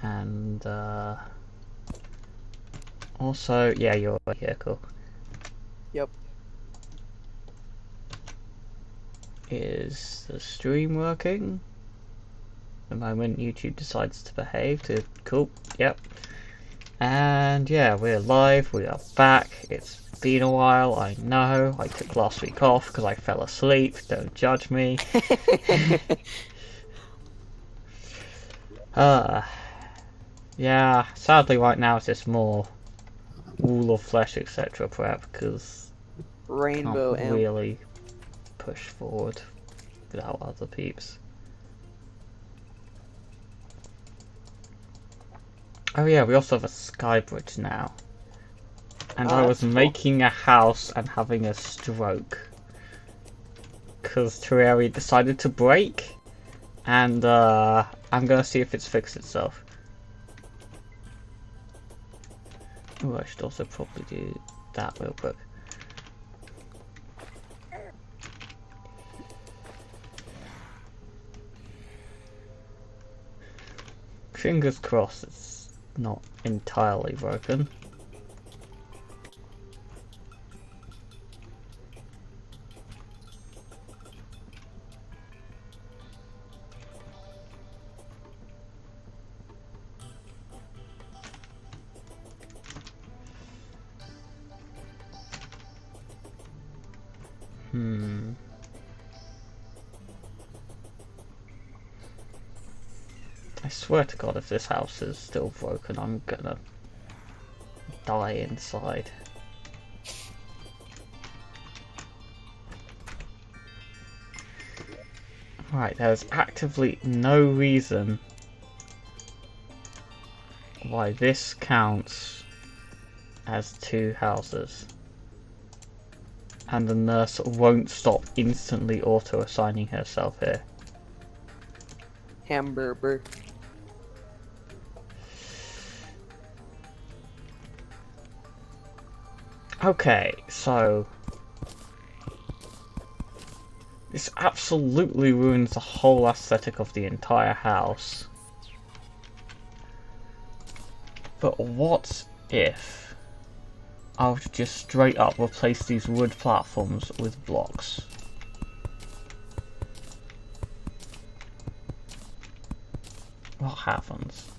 And also, yeah, you're right here, cool. Yep. Is the stream working? The moment YouTube decides to behave to... Cool, yep. And yeah, we're live, we are back. It's been a while, I know. I took last week off because I fell asleep, don't judge me. Yeah, sadly right now it's just more Wall of Flesh, etc. prep, because Rainbow can't Imp. really push forward without other peeps. Oh yeah, we also have a sky bridge now. And I was making a house and having a stroke. Because Terraria decided to break. And I'm gonna see if it's fixed itself. Oh, I should also probably do that real quick. Fingers crossed it's not entirely broken. I swear to God, if this house is still broken, I'm gonna die inside. Right, there's actively no reason why this counts as two houses. And the nurse won't stop instantly auto-assigning herself here. Hamburger. Okay, so this absolutely ruins the whole aesthetic of the entire house. But what if I were to just straight up replace these wood platforms with blocks? What happens?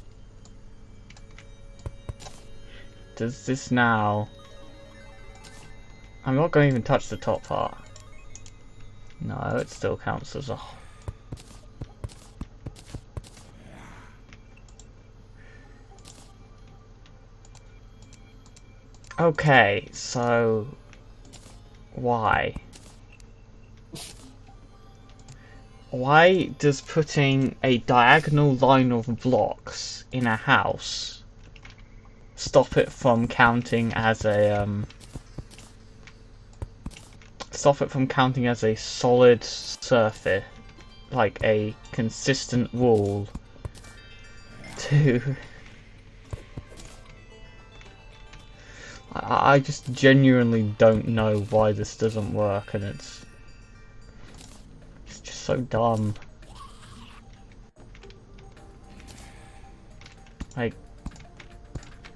Does this now... I'm not going to even touch the top part. No, it still counts as a... Okay, so... why? Why does putting a diagonal line of blocks in a house stop it from counting as a, stop it from counting as a solid surface, like a consistent wall, to... I just genuinely don't know why this doesn't work, and it's just so dumb. Like,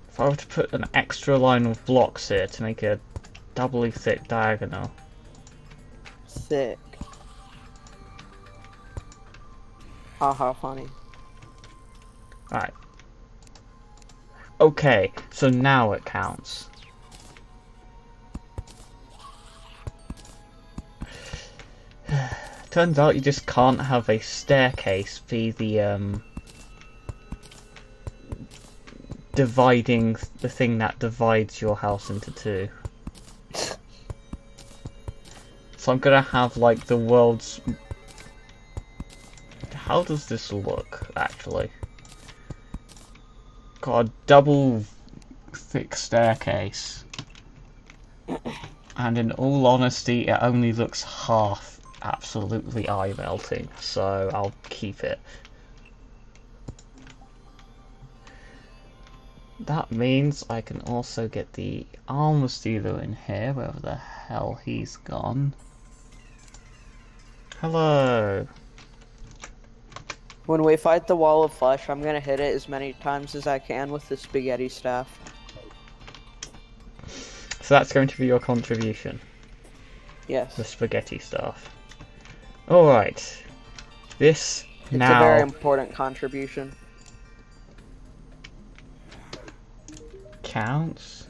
if I were to put an extra line of blocks here to make a doubly thick diagonal. Sick. Haha, funny. Right. Okay, so now it counts. Turns out you just can't have a staircase be the dividing the thing that divides your house into two. So I'm gonna have like the world's... How does this look actually? Got a double thick staircase. And in all honesty, it only looks half absolutely eye-melting, so I'll keep it. That means I can also get the armor stealer in here, wherever the hell he's gone. Hello! When we fight the wall of flesh, I'm gonna hit it as many times as I can with the spaghetti staff. So that's going to be your contribution. Yes. The spaghetti stuff. Alright. This It's now... a very important contribution. counts.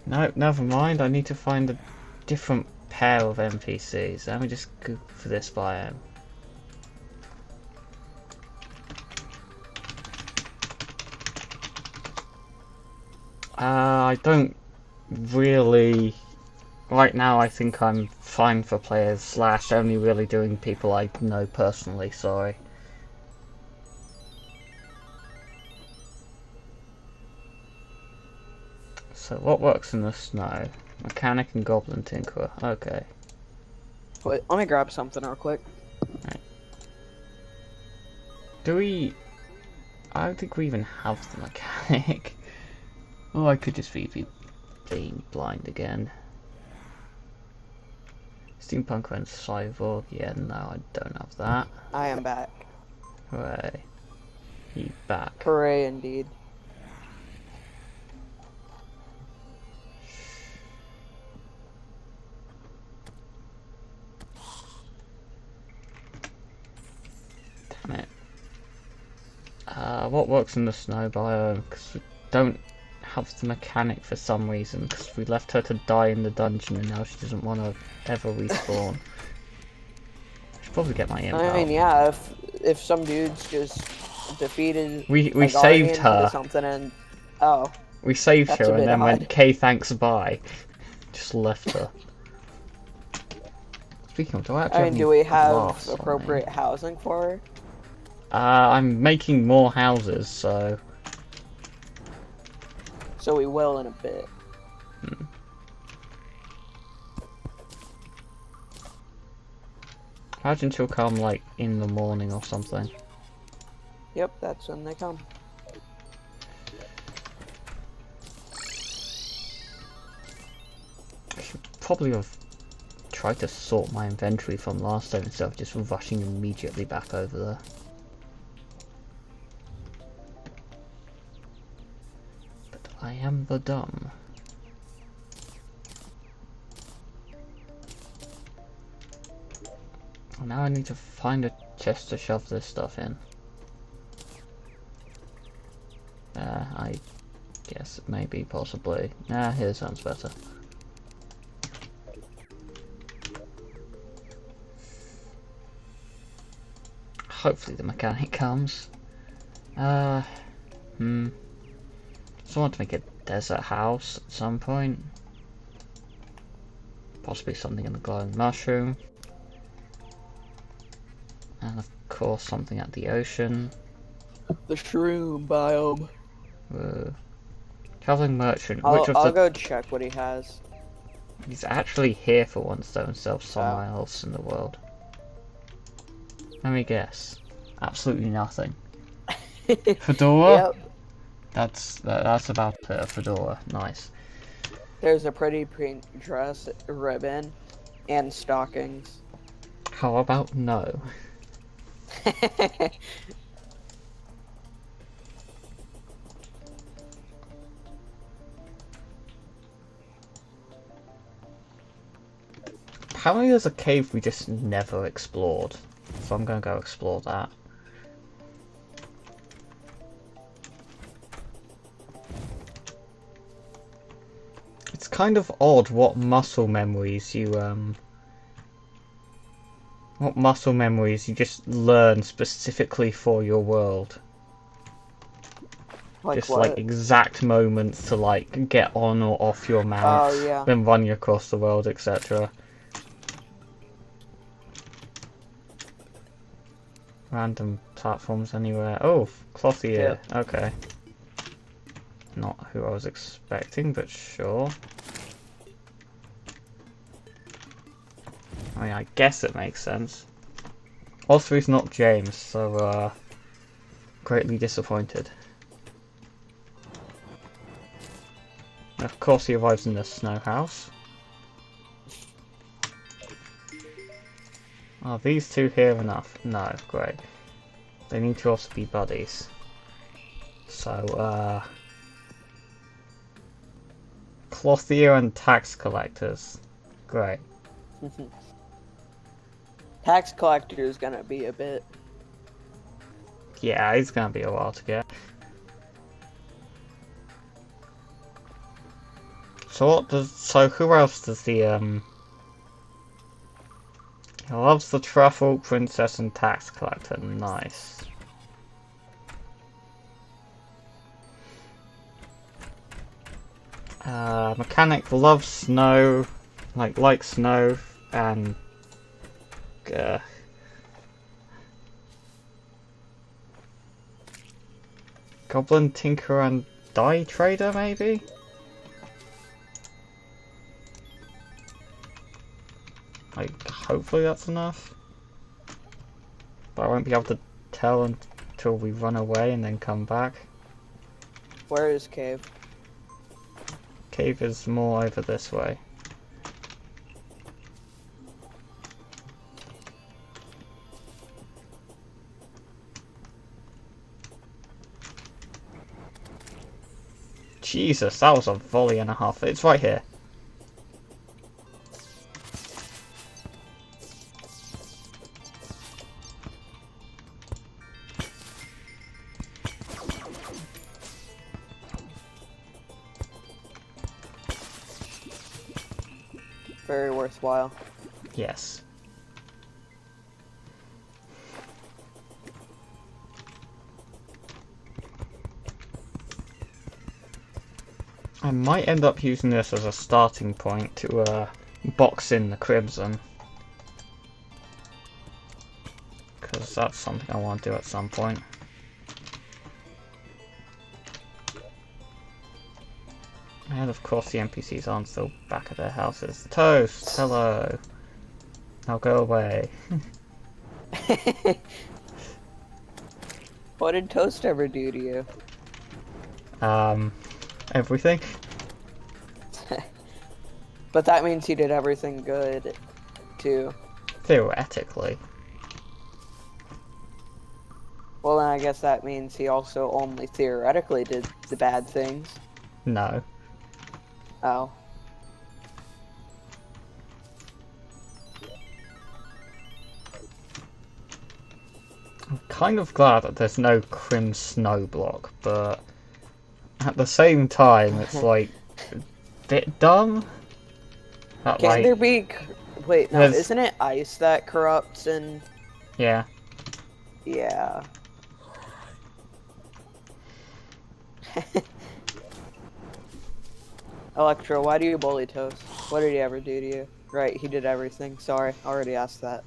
No, never mind. I need to find a different pair of NPCs. Let me just go for this biome. I don't really... Right now I think I'm fine for players / only really doing people I know personally, sorry. So what works in the snow? Mechanic and Goblin Tinkerer, okay. Wait, let me grab something real quick. Right. Do we... I don't think we even have the mechanic. Oh, I could just be being blind again. Steampunk and Cyborg, yeah, no, I don't have that. I am back. Hooray. You back. Hooray, indeed. Damn it. What works in the snow biome? Because we don't have the mechanic for some reason. Because we left her to die in the dungeon and now she doesn't want to ever respawn. I should probably get my imp I mean, out. yeah, if some dudes just defeated We a saved guardian her. or something and oh, We saved that's her a and bit then went, odd. "Okay, thanks, bye." Just left her. Speaking of, do I actually I have mean, any do we have glass on me? appropriate housing for her? I'm making more houses, so... So we will in a bit. Imagine she'll come, like, in the morning or something. Yep, that's when they come. I should probably have tried to sort my inventory from last time instead of just rushing immediately back over there. But I am the dumb. Now I need to find a chest to shove this stuff in. I guess maybe, possibly. Here sounds better. Hopefully the mechanic comes. So I want to make a desert house at some point. Possibly something in the glowing mushroom. And of course something at the ocean. The shroom biome. Traveling merchant. Which of I'll the... go check what he has. He's actually here for once though, instead of somewhere else in the world. Let me guess. Absolutely nothing. Fedora? Yep. That's about it, a fedora. Nice. There's a pretty pink dress, ribbon, and stockings. How about no? Apparently there's a cave we just never explored, so I'm gonna go explore that. It's kind of odd what muscle memories you just learn specifically for your world. Like Just what? like exact moments to like get on or off your mount, Oh, yeah. then run you across the world, etc. Random platforms anywhere. Oh, cloth ear. Yeah. Okay. Not who I was expecting, but sure. I mean, I guess it makes sense. Also, he's not James, so greatly disappointed. And of course, he arrives in the snow house. Are these two here enough? No, great. They need to also be buddies. So, clothier and tax collectors. Great. Tax collector is gonna be a bit. Yeah, it's gonna be a while to get. So who else does the, he loves the truffle, princess, and tax collector. Nice. Mechanic loves snow, likes snow, and goblin tinker and dye trader, maybe. Hopefully that's enough. But I won't be able to tell until we run away and then come back. Where is cave? Cave is more over this way. Jesus, that was a volley and a half. It's right here. Very worthwhile. Yes. I might end up using this as a starting point to box in the crimson. Because that's something I want to do at some point. And of course the NPCs aren't still back at their houses. Toast! Hello! Now go away. What did Toast ever do to you? Everything. But that means he did everything good, too. Theoretically. Well, then I guess that means he also only theoretically did the bad things. No. Oh. I'm kind of glad that there's no Crim Snow block, but at the same time, it's like a bit dumb. That, Can't there be... Wait, no, there's... isn't it ice that corrupts and... Yeah. Yeah. Electro, why do you bully Toast? What did he ever do to you? Right, he did everything. Sorry, already asked that.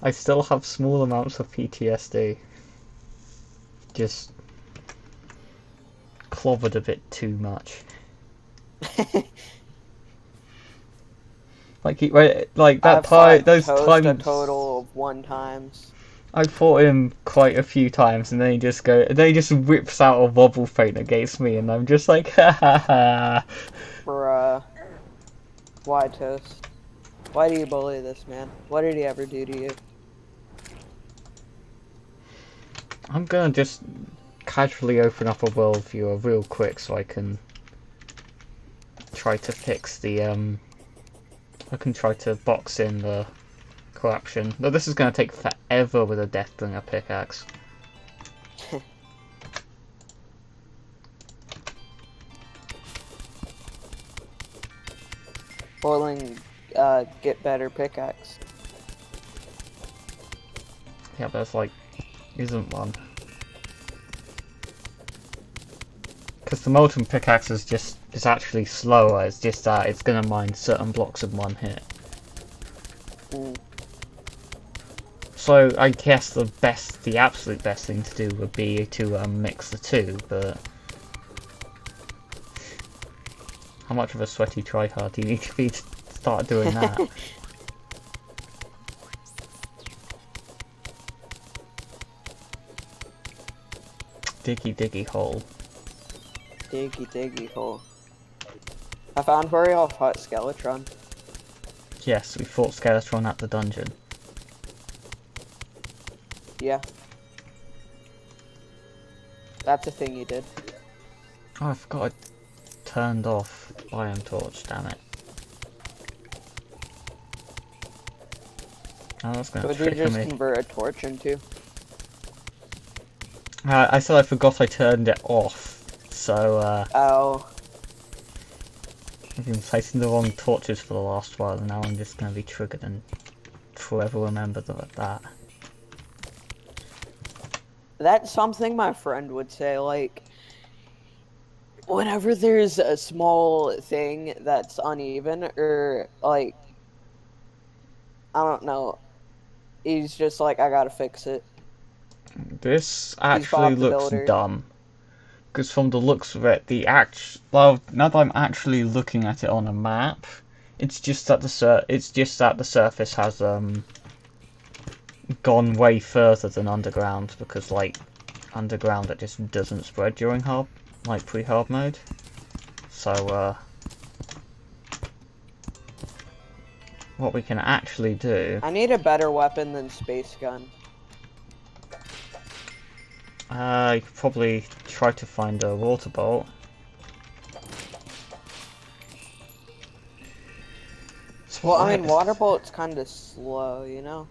I still have small amounts of PTSD. Just clobbered a bit too much. Like that time, those Toast times. a total of 1 times. I fought him quite a few times, and then he just whips out a wobble feint against me, and I'm just like, ha ha ha. Bruh. Why, Toast? Why do you bully this man? What did he ever do to you? I'm gonna just casually open up a world viewer real quick so I can try to fix the I can try to box in the corruption. But this is gonna take forever with a Deathbringer pickaxe. Boiling, get better pickaxe. Yeah, there's like isn't one. Because the molten pickaxe is actually slower. It's just that it's gonna mine certain blocks in one hit. Mm. So I guess the absolute best thing to do would be to mix the two, but how much of a sweaty tryhard do you need to be to start doing that? Diggy diggy hole. Diggy diggy hole. I found very off hot Skeletron. Yes, we fought Skeletron at the dungeon. Yeah. That's a thing you did. Oh, I forgot I turned off Iron Torch, damn it. Oh, that's gonna What did you trigger just me. convert a torch into? I said I forgot I turned it off, so Oh. I've been placing the wrong torches for the last while, and now I'm just gonna be triggered and forever remember that. That's something my friend would say, like, whenever there's a small thing that's uneven, or, like, I don't know, he's just like, I gotta fix it. This He's actually Bob the looks Builder. dumb. Because from the looks of it, well, now that I'm actually looking at it on a map, it's just that the surface has gone way further than underground, because like underground it just doesn't spread during pre-hard mode. So what we can actually do, I need a better weapon than Space Gun. you could probably try to find a water bolt. Well, I mean, Water Bolt's kind of slow, you know?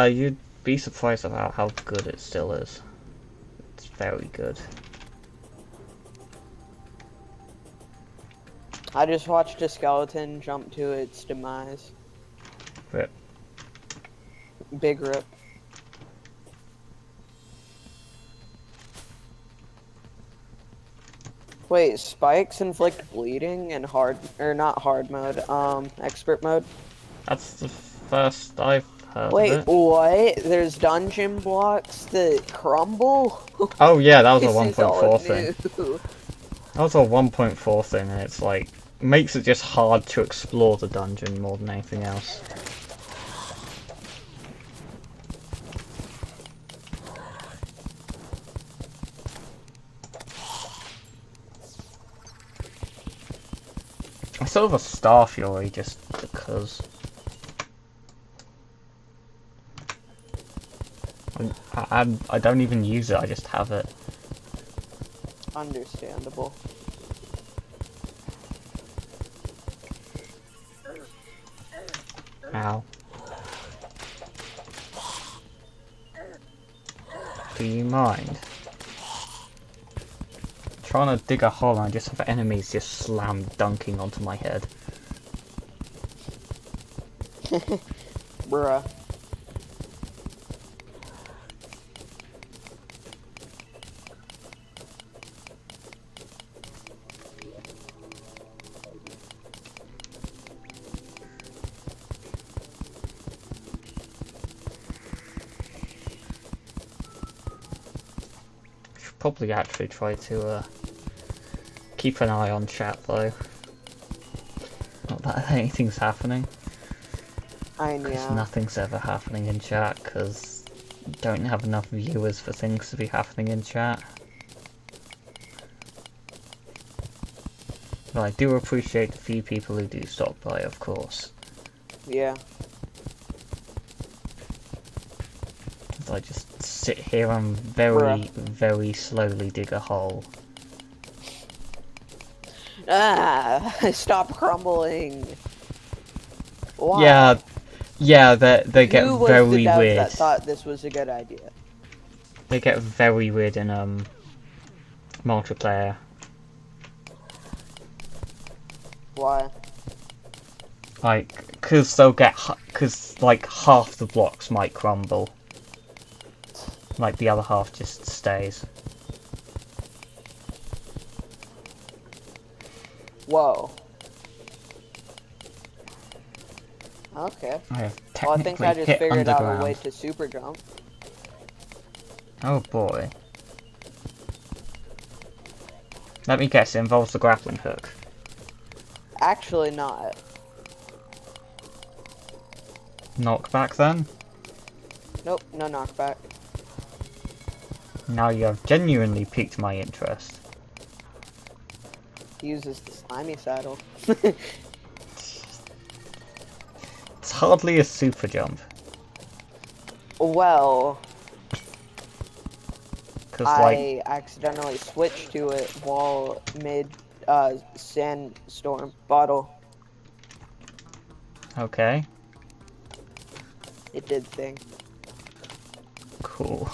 You'd be surprised about how good it still is. It's very good. I just watched a skeleton jump to its demise. Rip. Big rip. Wait, spikes inflict bleeding in not hard mode, expert mode? That's the first I've heard Wait, of it. what? There's dungeon blocks that crumble? Oh yeah, that was a This is all 1.4 thing. new. That was a 1.4 thing, and it's like makes it just hard to explore the dungeon more than anything else. I still have a Star Fury just because. I don't even use it, I just have it. Understandable. Ow. Do you mind? Trying to dig a hole and I just have enemies just slam dunking onto my head. Bruh. Should probably actually try to keep an eye on chat though. Not that anything's happening. I Because know. nothing's ever happening in chat, because don't have enough viewers for things to be happening in chat. But I do appreciate the few people who do stop by, of course. Yeah. As I just sit here and very slowly dig a hole. Ah! Stop crumbling! Why? Yeah, they get Who was very the dev weird. that thought this was a good idea? They get very weird in multiplayer. Why? Like, cause like half the blocks might crumble. Like the other half just stays. Whoa. Okay. I have Well, I think technically I just hit figured out a underground. way to super jump. Oh boy. Let me guess, it involves the grappling hook. Actually not. Knockback then? Nope, no knockback. Now you have genuinely piqued my interest. He uses the slimy saddle. hardly a super jump. Well, Because, like, I accidentally switched to it while mid sandstorm bottle. okay, It did thing. cool.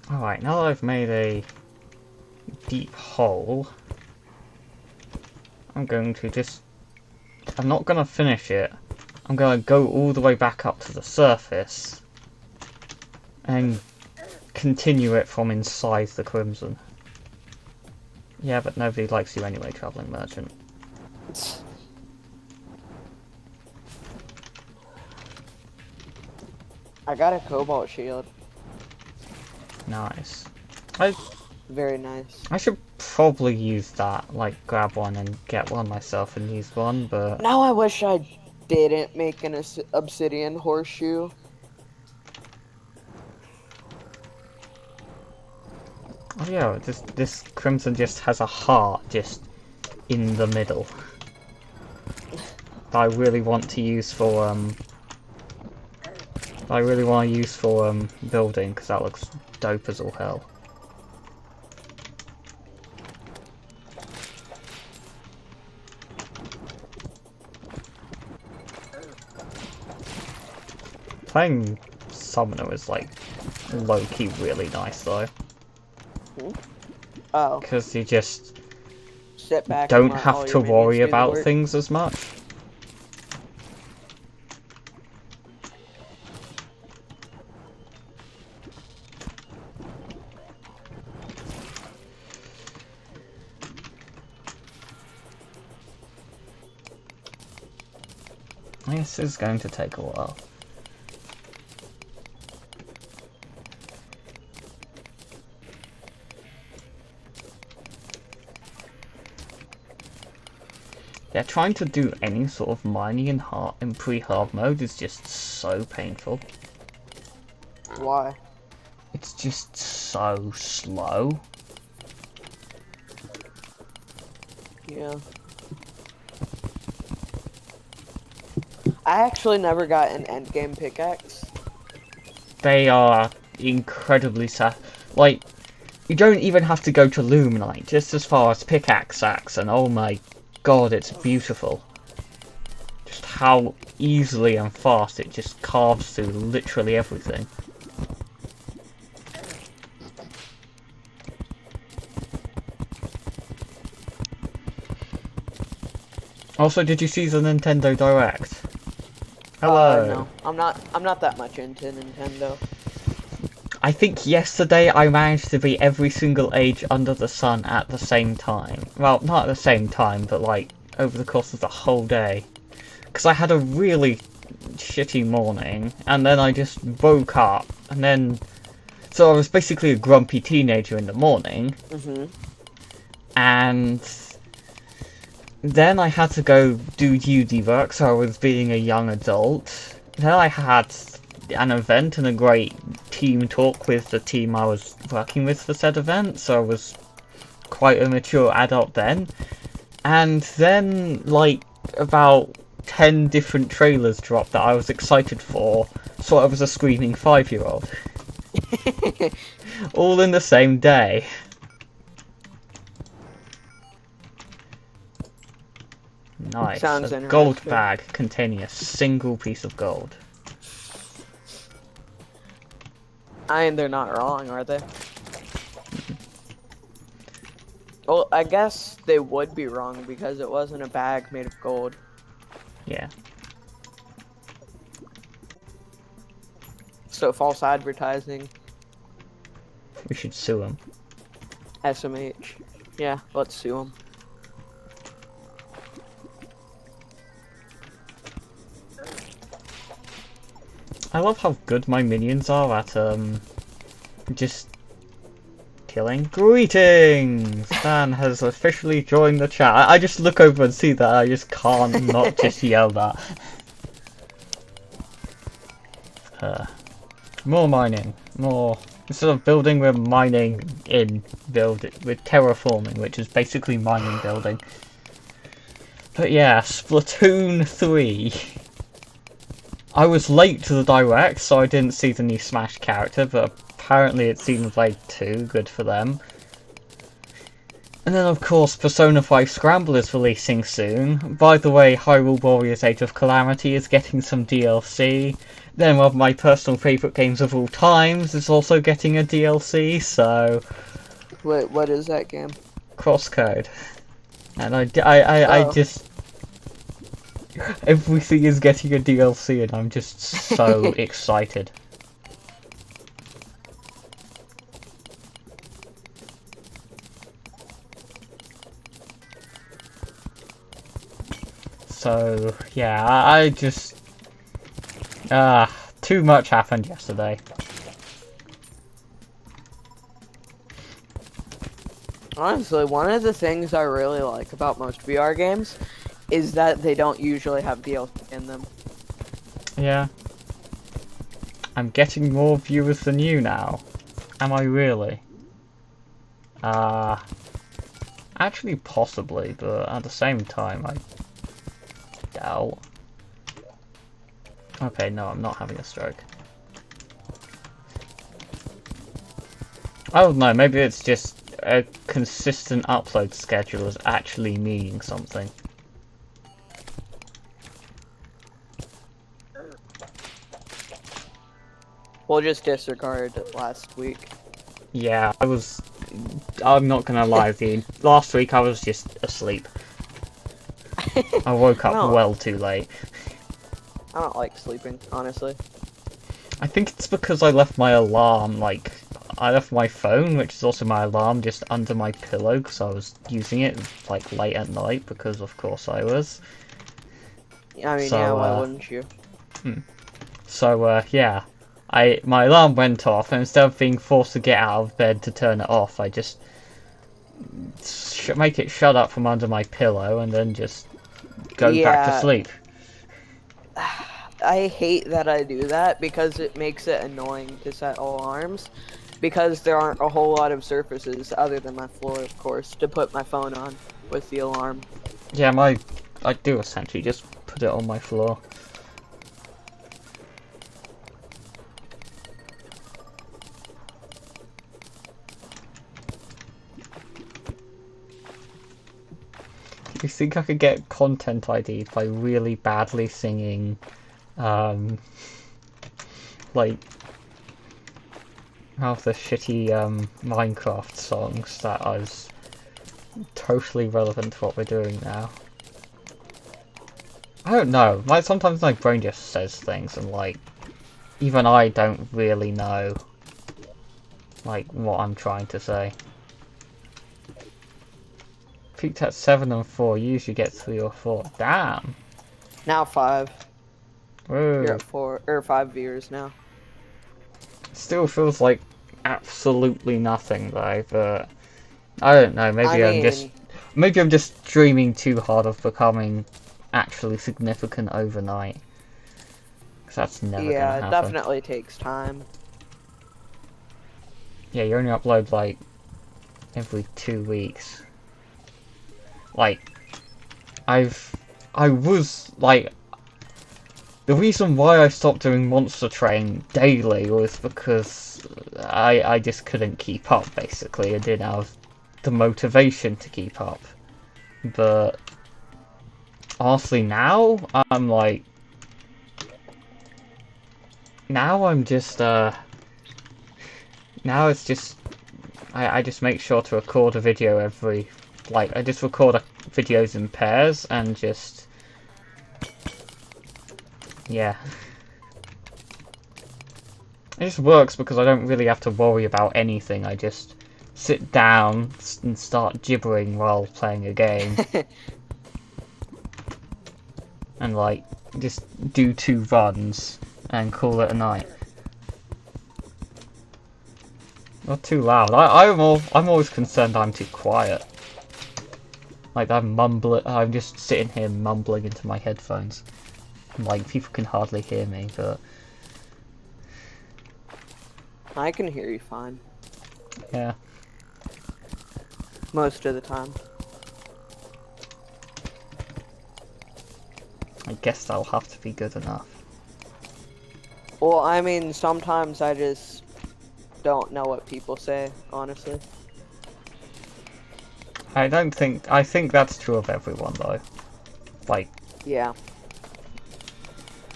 Alright, now that I've made a deep hole, I'm going to just... I'm not going to finish it. I'm going to go all the way back up to the surface and continue it from inside the Crimson. Yeah, but nobody likes you anyway, Travelling Merchant. I got a cobalt shield. Nice. Very nice. I should probably use that, like grab one and get one myself and use one, but... Now I wish I didn't make an obsidian horseshoe. Oh yeah, this Crimson just has a heart just in the middle. That I really want to use for, building, because that looks dope as all hell. Playing Summoner is, like, low-key really nice, though. Oh. Because you just Sit back. don't have to worry about work. things as much. This is going to take a while. Yeah, trying to do any sort of mining in pre-hard mode is just so painful. Why? It's just so slow. Yeah. I actually never got an endgame pickaxe. They are incredibly like, you don't even have to go to Luminite, just as far as pickaxe axe, and oh my god, it's beautiful. Just how easily and fast it just carves through literally everything. Also, did you see the Nintendo Direct? Hello. No, I'm not that much into Nintendo. I think yesterday I managed to beat every single age under the sun at the same time. Well, not at the same time, but like over the course of the whole day. Because I had a really shitty morning, and then I just woke up, and then... So I was basically a grumpy teenager in the morning. And then I had to go do UD work, so I was being a young adult. Then I had an event and a great team talk with the team I was working with for said event, so I was quite a mature adult then. And then, like, about 10 different trailers dropped that I was excited for, so I was a screaming 5-year-old. All in the same day. Nice. Sounds A gold interesting. bag containing a single piece of gold. I mean, they're not wrong, are they? Well, I guess they would be wrong because it wasn't a bag made of gold. Yeah. So false advertising. We should sue him. SMH. Yeah, let's sue them. I love how good my minions are at, just killing. Greetings! Dan has officially joined the chat. I just look over and see that. I just can't not just yell that. More mining. More. Instead of building, we're mining in with terraforming, which is basically mining building. But yeah, Splatoon 3. I was late to the direct, so I didn't see the new Smash character, but apparently it seems like too good for them. And then of course Persona 5 Scramble is releasing soon. By the way, Hyrule Warriors Age of Calamity is getting some DLC. Then one of my personal favourite games of all times is also getting a DLC, so... Wait, what is that game? Crosscode. And I just... Everything is getting a DLC and I'm just so excited. So, yeah, I just... too much happened yesterday. Honestly, one of the things I really like about most VR games is that they don't usually have DLC in them. Yeah. I'm getting more viewers than you now. Am I really? Actually possibly, but at the same time I doubt. Okay, no, I'm not having a stroke. I don't know, maybe it's just a consistent upload schedule is actually meaning something. We'll just disregard last week. Yeah, I'm not gonna lie to you. Last week I was just asleep. I woke up well too late. I don't like sleeping, honestly. I think it's because I left my alarm, I left my phone, which is also my alarm, just under my pillow because I was using it, late at night, because of course I was. I mean, yeah, why wouldn't you? So, yeah. My alarm went off, and instead of being forced to get out of bed to turn it off, I just make it shut up from under my pillow, and then just go back to sleep. I hate that I do that because it makes it annoying to set alarms, because there aren't a whole lot of surfaces other than my floor, of course, to put my phone on with the alarm. Yeah, I do essentially just put it on my floor. Do you think I could get content ID by really badly singing, half the shitty, Minecraft songs that is totally relevant to what we're doing now? I don't know, sometimes my brain just says things and, even I don't really know, what I'm trying to say. Peaked at 7 and 4, you usually get 3 or 4. Damn! Now 5. Whoa. You're at 4, or 5 viewers now. Still feels like absolutely nothing though, but I don't know, maybe I'm just dreaming too hard of becoming actually significant overnight. 'Cause that's never gonna happen. Yeah, it definitely takes time. Yeah, you only upload every 2 weeks. The reason why I stopped doing Monster Train daily was because I just couldn't keep up, basically. I didn't have the motivation to keep up. But honestly now, now I'm just, now it's just, I just make sure to record a video every, I just record videos in pairs and just, yeah. It just works because I don't really have to worry about anything. I just sit down and start gibbering while playing a game. And just do 2 runs and call it a night. Not too loud. I'm always concerned I'm too quiet. I'm just sitting here mumbling into my headphones. People can hardly hear me, but I can hear you fine. Yeah. Most of the time. I guess that'll have to be good enough. Well, I mean, sometimes I just don't know what people say, honestly. I think that's true of everyone though. Like, Yeah.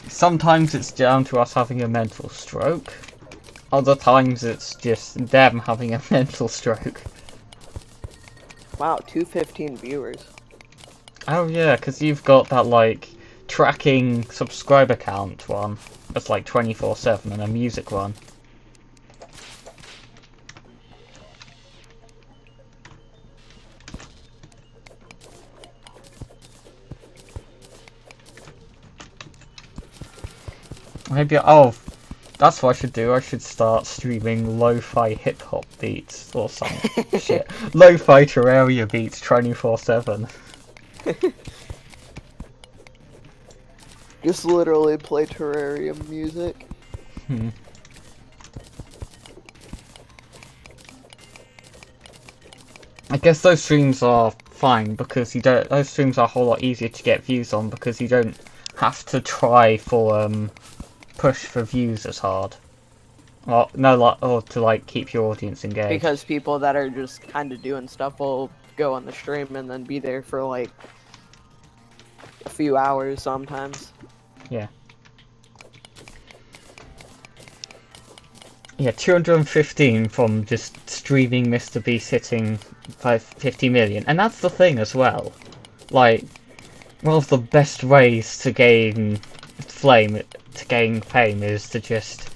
sometimes it's down to us having a mental stroke. Other times it's just them having a mental stroke. Wow, 215 viewers. Oh yeah, because you've got that like tracking subscriber count one. That's like 24/7 and a music one. Maybe, oh, that's what I should do. I should start streaming lo-fi hip-hop beats or some shit. Lo-fi Terraria beats 24/7. Just literally play Terraria music. I guess those streams are fine because you don't. Those streams are a whole lot easier to get views on because you don't have to try for push for views as hard. Well, no, like, or to like keep your audience engaged. Because people that are just kind of doing stuff will go on the stream and then be there for like a few hours sometimes. Yeah. Yeah, 215 from just streaming Mr. Beast hitting 50 million. And that's the thing as well. Like, one of the best ways to gain fame is to just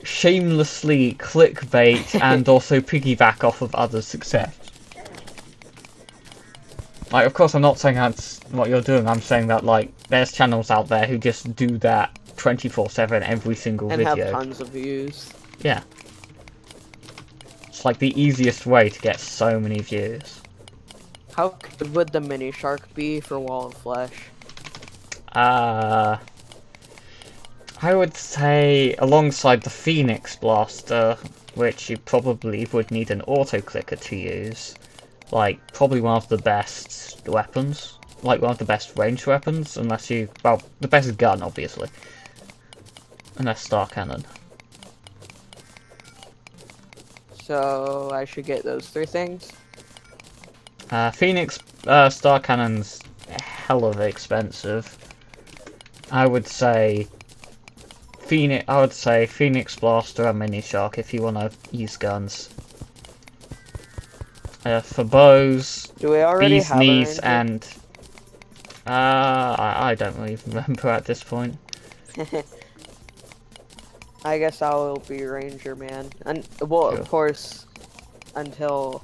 shamelessly clickbait and also piggyback off of others' success. Like, of course, I'm not saying that's what you're doing. I'm saying that, like, there's channels out there who just do that 24/7 every single video. And have tons of views. Yeah. It's like the easiest way to get so many views. How good would the mini shark be for Wall of Flesh? I would say alongside the Phoenix Blaster, which you probably would need an auto clicker to use, like probably one of the best weapons, like one of the best ranged weapons, unless you, well, the best gun obviously, unless Star Cannon. So I should get those 3 things? Phoenix Star Cannon's hell of expensive. I would say Phoenix Blaster and Mini Shark if you want to use guns. For bows, Do we already bees have knees a and I don't really remember at this point. I guess I will be Ranger Man. And well, Sure. of course, until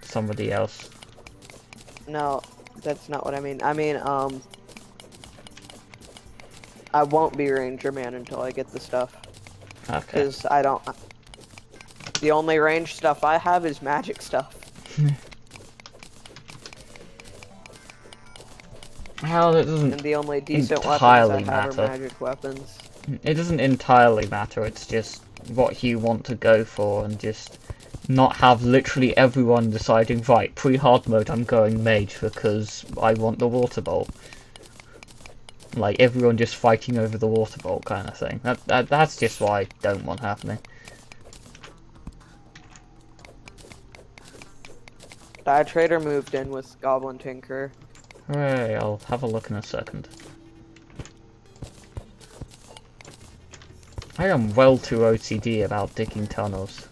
Somebody else. no, that's not what I mean. I mean, I won't be Ranger Man until I get the stuff. Okay. Because I don't. The only range stuff I have is magic stuff. Well, it doesn't And the only decent weapons entirely I have matter. are magic weapons. It doesn't entirely matter, it's just what you want to go for and just not have literally everyone deciding, right, pre-hard mode I'm going mage because I want the water bolt. Like, everyone just fighting over the water bolt kind of thing. That's just what I don't want happening. Dire Trader moved in with Goblin Tinker. Hooray, I'll have a look in a second. I am well too OCD about digging tunnels.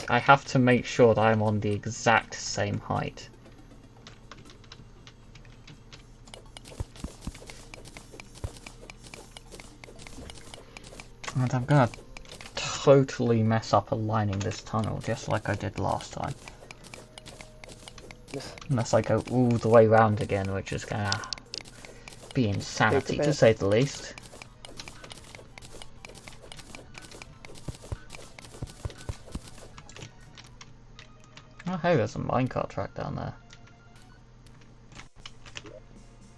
I have to make sure that I'm on the exact same height. And I'm gonna totally mess up aligning this tunnel just like I did last time. Unless I go all the way round again, which is gonna be insanity to say the least. Oh hey, there's a minecart track down there.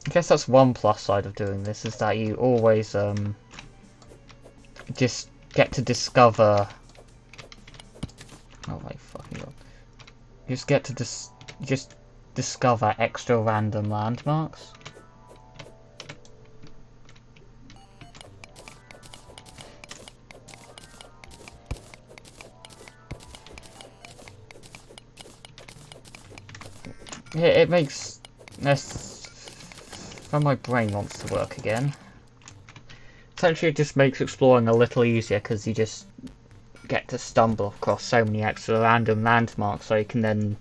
I guess that's one plus side of doing this, is that you always just get to discover. Oh my fucking god! You just get to just discover extra random landmarks. It makes this. When my brain wants to work again. Essentially, it just makes exploring a little easier because you just get to stumble across so many extra random landmarks, so you can then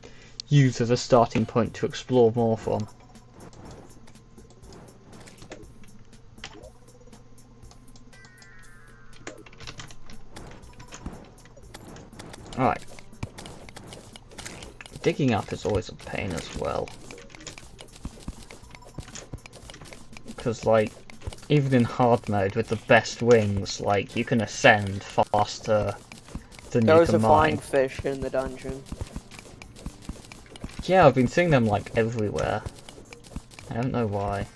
use as a starting point to explore more from. Alright. Digging up is always a pain as well. Because, like, even in hard mode with the best wings, like, you can ascend faster than you can mine. There was a flying fish in the dungeon. Yeah, I've been seeing them, like, everywhere. I don't know why.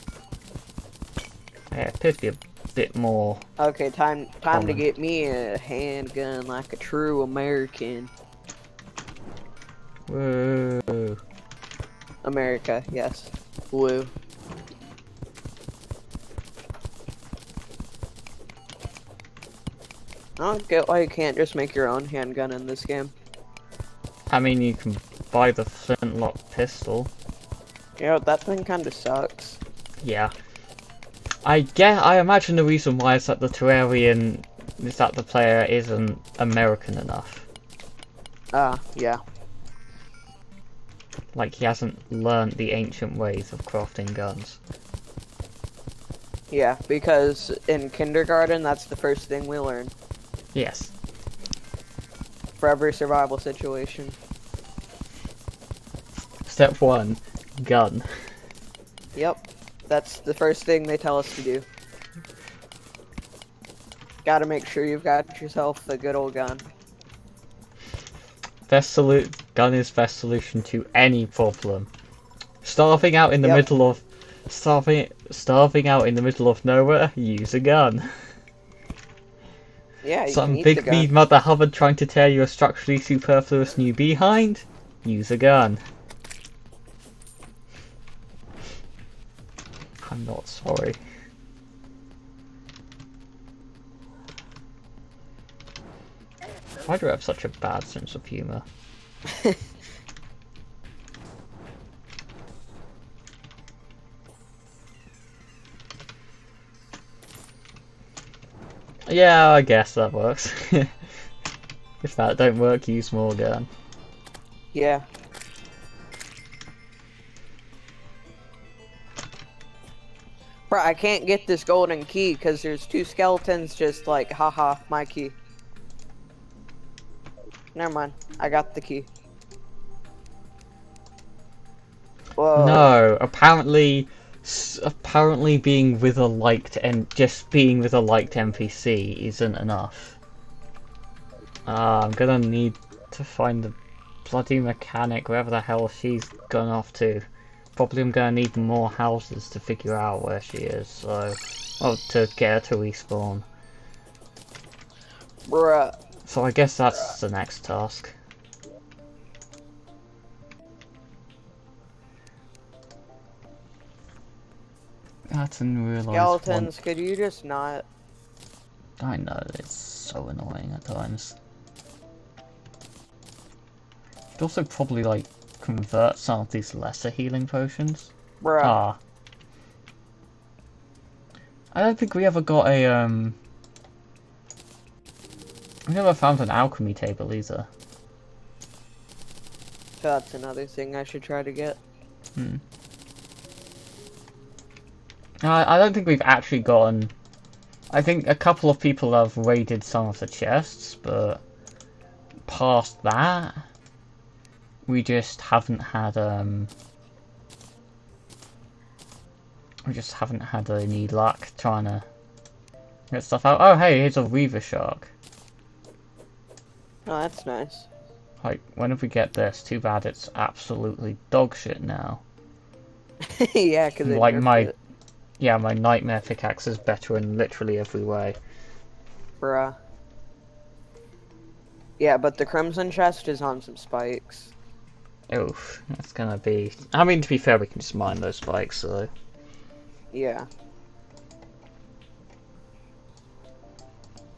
Yeah, it appears to be a bit more... Okay, time common. to get me a handgun like a true American. Whoa. America, yes. Woo. I don't get why you can't just make your own handgun in this game. I mean, you can buy the flintlock pistol. Yeah, that thing kinda sucks. Yeah. I imagine the reason why is that the Terrarian is that the player isn't American enough. Yeah. Like, he hasn't learnt the ancient ways of crafting guns. Yeah, because in kindergarten, that's the first thing we learn. Yes. For every survival situation. Step 1. Gun. Yep. That's the first thing they tell us to do. Gotta make sure you've got yourself a good old gun. Gun is best solution to any problem. Starving out in the middle of starving out in the middle of nowhere, use a gun. Yeah, Some big mean Mother Hubbard trying to tear your structurally superfluous new behind, use a gun. I'm not sorry. Why do I have such a bad sense of humour? Yeah, I guess that works. If that don't work, use more gun. Yeah. Bro, I can't get this golden key because there's two skeletons just like, haha, my key. Never mind, I got the key. Whoa. No, apparently being with a liked and just being with a liked NPC isn't enough. I'm gonna need to find the bloody mechanic wherever the hell she's gone off to. Probably I'm gonna need more houses to figure out where she is, so... Oh, to get her to respawn. Bruh. So I guess that's the next task. I didn't realise Skeletons, could you just not? I know, it's so annoying at times. You'd also probably, like, convert some of these lesser healing potions. Bruh. Ah. I don't think we ever got a, we never found an alchemy table either. So that's another thing I should try to get. I don't think we've actually gotten... I think a couple of people have raided some of the chests, but past that, we just haven't had, we just haven't had any luck trying to get stuff out. Oh hey, here's a Reaver Shark. Oh, that's nice. Like, when did we get this? Too bad it's absolutely dog shit now. Yeah, because like my nightmare pickaxe is better in literally every way. Bruh. Yeah, but the Crimson Chest is on some spikes. Oof, that's gonna be... I mean, to be fair, we can just mine those spikes, so... Yeah.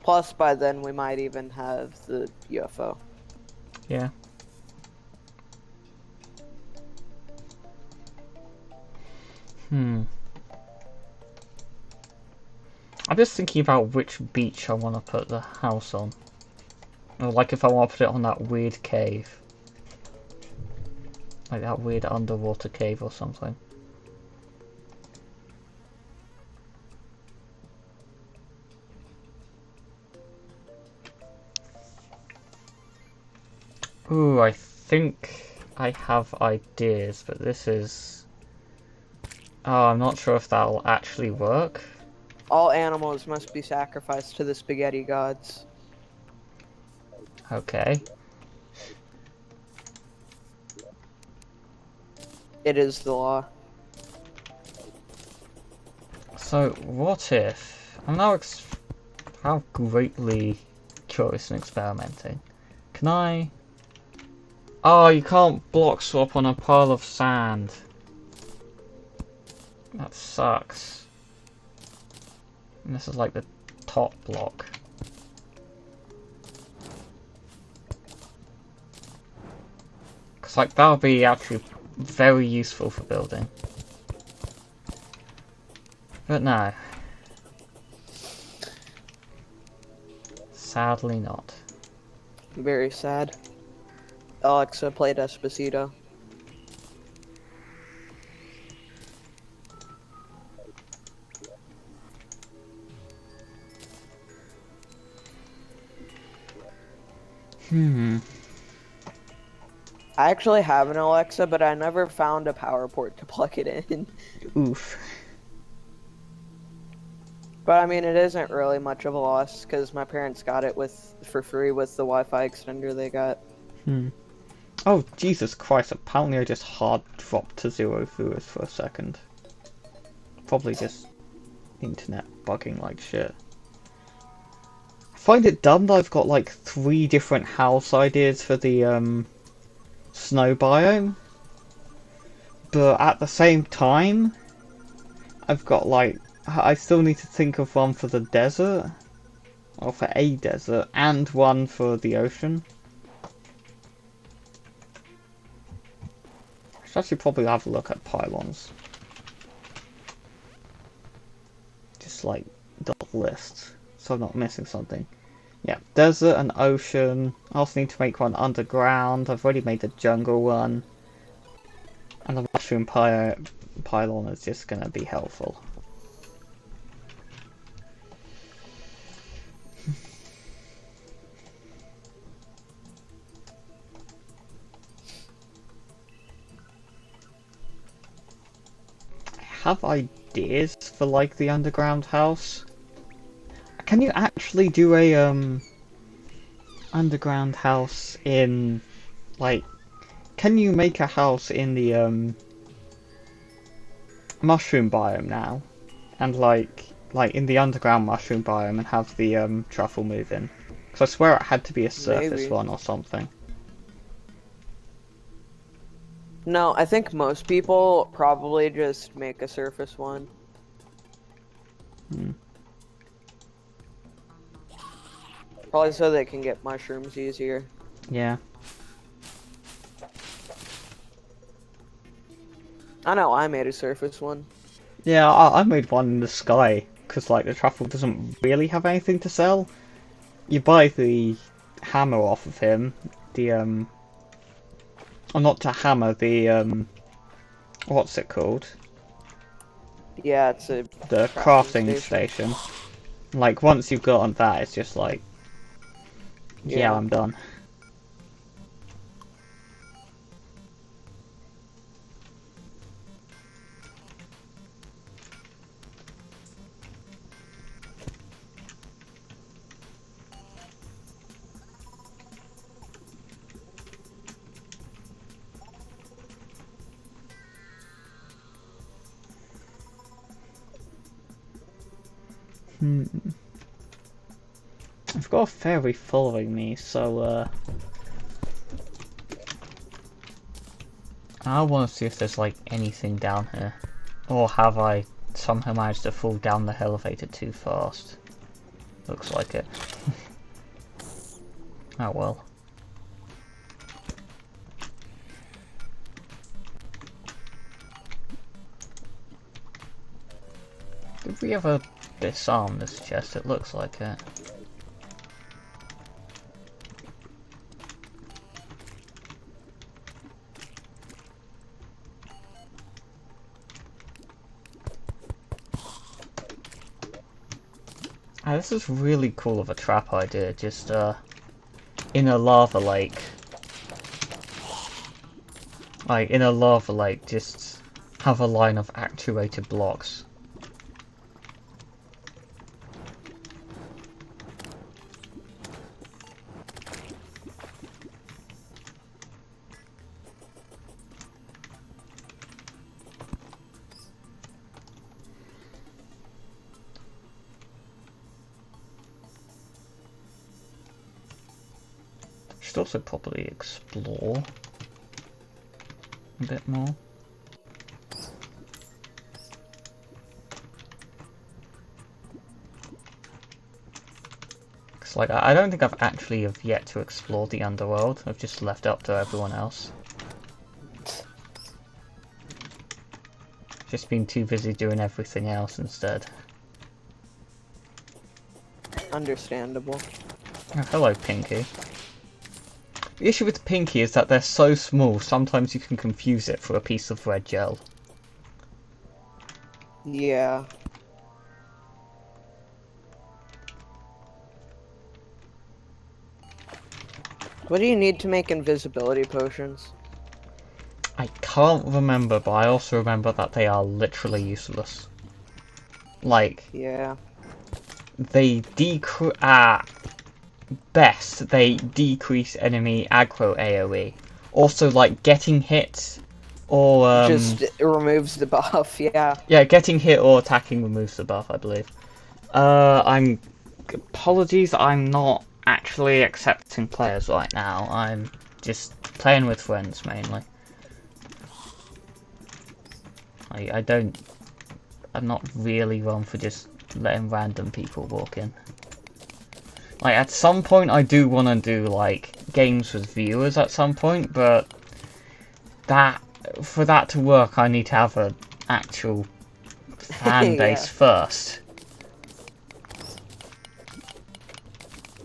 Plus, by then, we might even have the UFO. Yeah. I'm just thinking about which beach I want to put the house on. Or like if I want to put it on that weird cave. Like that weird underwater cave or something. Ooh, I think I have ideas, but this is... Oh, I'm not sure if that'll actually work. All animals must be sacrificed to the spaghetti gods. Okay. It is the law. So, what if... I'm now how greatly curious and experimenting. Can I... Oh, you can't block swap on a pile of sand. That sucks. And this is like the top block. Because like that would be actually very useful for building. But no. Sadly not. Very sad. Alexa, play Despacito. I actually have an Alexa, but I never found a power port to plug it in. Oof. But I mean, it isn't really much of a loss because my parents got it for free with the Wi-Fi extender they got. Oh, Jesus Christ, apparently I just hard dropped to 0 viewers for a second. Probably just internet bugging like shit. I find it dumb that I've got like 3 different house ideas for the snow biome. But at the same time, I've got like, I still need to think of one for the desert. Or for a desert, and one for the ocean. I should actually probably have a look at pylons. Just like the list, so I'm not missing something. Yeah, desert and ocean. I also need to make one underground. I've already made the jungle one. And the mushroom pylon is just going to be helpful. I have ideas for like the underground house. Can you actually do a underground house in like, can you make a house in the mushroom biome now, and like in the underground mushroom biome, and have the truffle move in? Because I swear it had to be a surface Maybe. one or something. No, I think most people probably just make a surface one. Probably so they can get mushrooms easier. Yeah. I know I made a surface one. Yeah, I made one in the sky, because like the truffle doesn't really have anything to sell. You buy the hammer off of him, the or not to hammer, the what's it called? Yeah, it's a The crafting station. Like once you've gotten that, it's just like, yeah, I'm done. I've I've got a fairy following me, so I want to see if there's like anything down here. Or have I somehow managed to fall down the elevator too fast? Looks like it. Oh well. Did we ever disarm this chest? It looks like it. Ah, this is really cool of a trap idea, just in a lava lake. Like, in a lava lake, just have a line of actuated blocks. Should also probably explore a bit more. Cause like I don't think I've actually have yet to explore the underworld. I've just left it up to everyone else. Just been too busy doing everything else instead. Understandable. Oh, hello, Pinky. The issue with Pinky is that they're so small, sometimes you can confuse it for a piece of red gel. Yeah. What do you need to make invisibility potions? I can't remember, but I also remember that they are literally useless. Like, Yeah. they at best, they decrease enemy aggro AoE. Also, like, getting hit or Just it removes the buff, yeah. yeah, getting hit or attacking removes the buff, I believe. Apologies, I'm not actually accepting players right now. I'm just playing with friends mainly. I'm not really one for just letting random people walk in. Like, at some point I do want to do, like, games with viewers at some point, but for that to work I need to have an actual fan base first.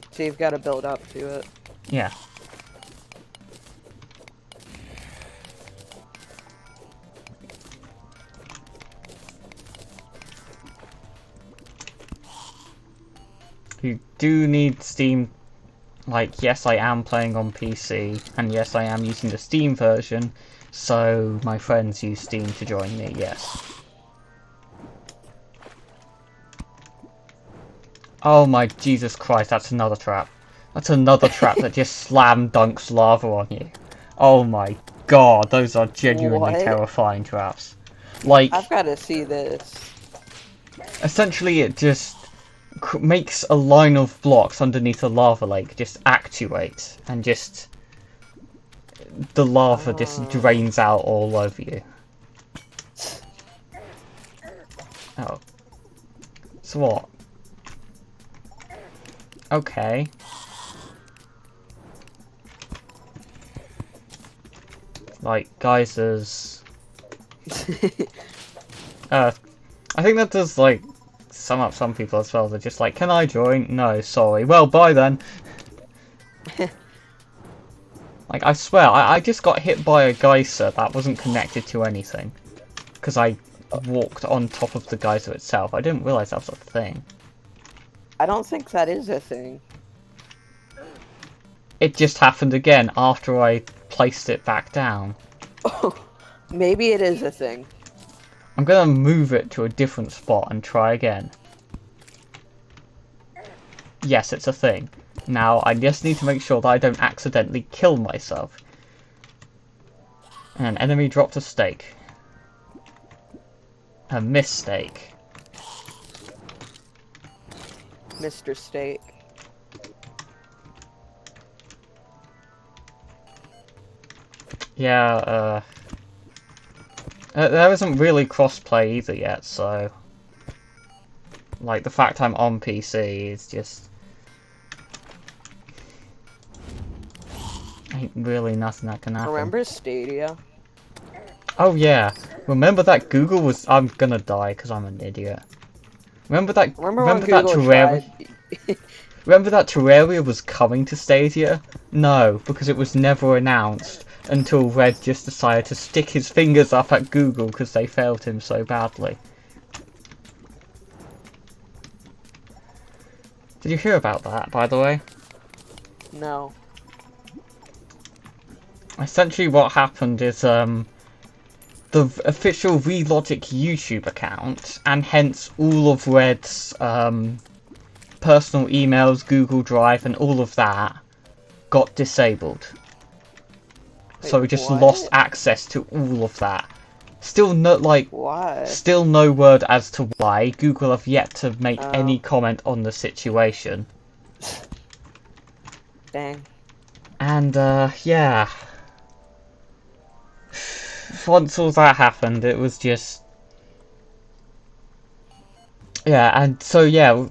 So you've got to build up to it. Yeah. You do need Steam. Like, yes, I am playing on PC, and yes, I am using the Steam version, so my friends use Steam to join me, yes. Oh my Jesus Christ, that's another trap. That's another trap that just slam dunks lava on you. Oh my god, those are genuinely terrifying traps. Like, I've got to see this. Essentially, it just makes a line of blocks underneath a lava lake just actuate, and just the lava just drains out all over you. Oh. So what? Okay. Like, geysers. I think that does, like, sum up some people as well. They're just like, can I join? No, sorry. Well, bye then. Like, I swear, I just got hit by a geyser that wasn't connected to anything. Because I walked on top of the geyser itself. I didn't realise that was a thing. I don't think that is a thing. It just happened again after I placed it back down. Oh, maybe it is a thing. I'm gonna move it to a different spot and try again. Yes, it's a thing. Now, I just need to make sure that I don't accidentally kill myself. An enemy dropped a stake. A mistake. Mr. Steak. yeah, there isn't really crossplay either yet, so like the fact I'm on PC is just ain't really nothing that can happen. Remember Stadia? Oh yeah, remember that Google was. I'm gonna die because I'm an idiot. Remember that When Terraria. Google Remember that Terraria was coming to Stadia? No, because it was never announced until Red just decided to stick his fingers up at Google because they failed him so badly. Did you hear about that, by the way? No. Essentially what happened is, the official Relogic YouTube account, and hence all of Red's, personal emails, Google Drive, and all of that, got disabled. Wait, so we just what? lost access to all of that. Still no, Why? still no word as to why. Google have yet to make any comment on the situation. Dang. And, yeah. Once all that happened, it was just... Yeah, and so, yeah,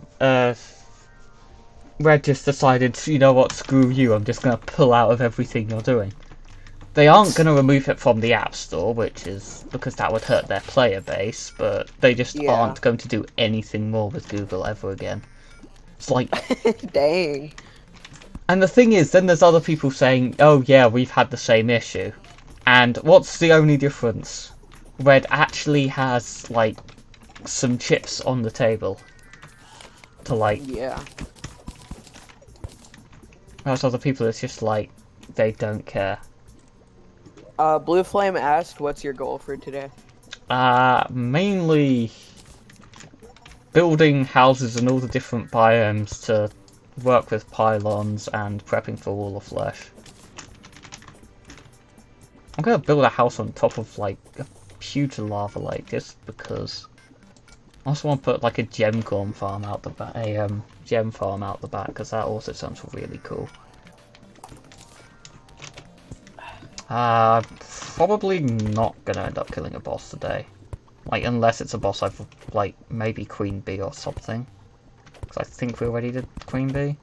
Red just decided, you know what, screw you, I'm just going to pull out of everything you're doing. They aren't going to remove it from the App Store, which is because that would hurt their player base, but they just aren't going to do anything more with Google ever again. It's like... Dang. And the thing is, then there's other people saying, oh yeah, we've had the same issue. And what's the only difference? Red actually has, like, some chips on the table. To, like... Yeah. There's other people that's just like, they don't care. Blue Flame asked, what's your goal for today? Mainly building houses in all the different biomes to work with pylons and prepping for Wall of Flesh. I'm gonna build a house on top of like a huge lava lake just because. I also want to put like a gem farm out the back, gem farm out the back, because that also sounds really cool. Probably not gonna end up killing a boss today. Like, unless it's a boss I've, like, maybe Queen Bee or something. Because I think we already did Queen Bee.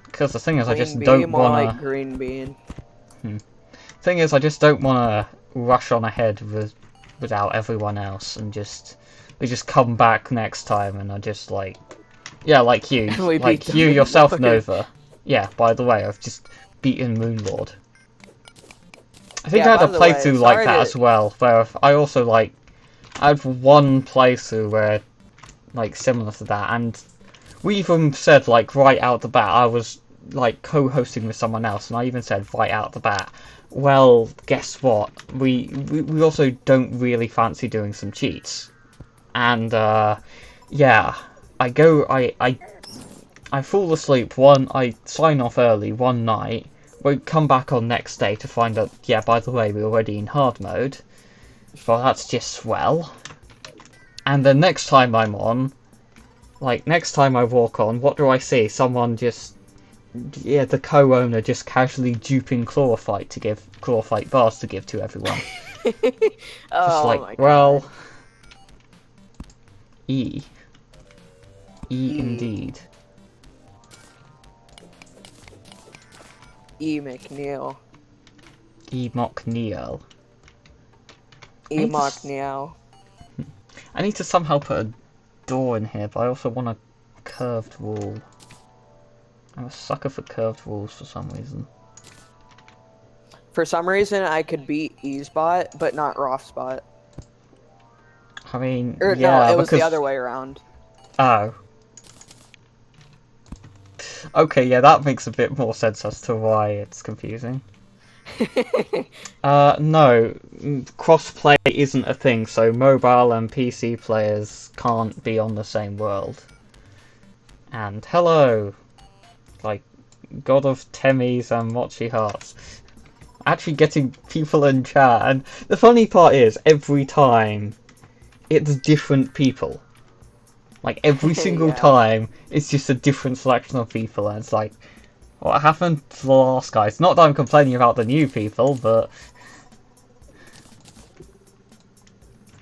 Because the thing is, I just don't wanna... like green bean. Thing is, I just don't wanna rush on ahead without everyone else and we just come back next time and I just, like... Yeah, like you. Like you yourself, Nova. Yeah, by the way, I've just beaten Moonlord. I think I had a playthrough like that as well, where I also, like, I had one playthrough where, like, similar to that, and we even said, like, right out the bat, I was, like, co-hosting with someone else, and I even said right out the bat, well, guess what, we also don't really fancy doing some cheats. And, yeah, I fall asleep I sign off early one night, we come back on next day to find out, yeah, by the way, we're already in hard mode. Well, that's just swell. And the next time I'm on, like, next time I walk on, what do I see? Someone just, yeah, the co-owner just casually duping chlorophyte bars to give to everyone. Just like, my well, God. E indeed. E. McNeil. E. McNeil. E. McNeil. I need to somehow put a door in here, but I also want a curved wall. I'm a sucker for curved walls for some reason. For some reason, I could beat E-Spot, but not Rothspot. I mean, Or, yeah, no, it was because... the other way around. Oh. Okay, yeah, that makes a bit more sense as to why it's confusing. No, crossplay isn't a thing, so mobile and PC players can't be on the same world. And hello, like, God of Temmies and Mochi Hearts. Actually getting people in chat, and the funny part is, every time, it's different people. Like, every single time, it's just a different selection of people, and it's like, What happened to the last guys? Not that I'm complaining about the new people, but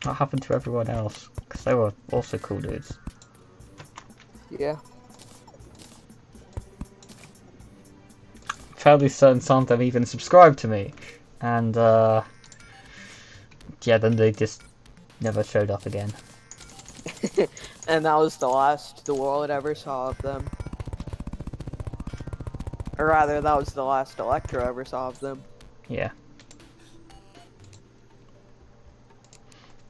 what happened to everyone else? Because they were also cool dudes. Yeah. Fairly certain some of them even subscribed to me. And, yeah, then they just never showed up again. And that was the last the world ever saw of them. Or rather, that was the last Electro ever saw of them. Yeah.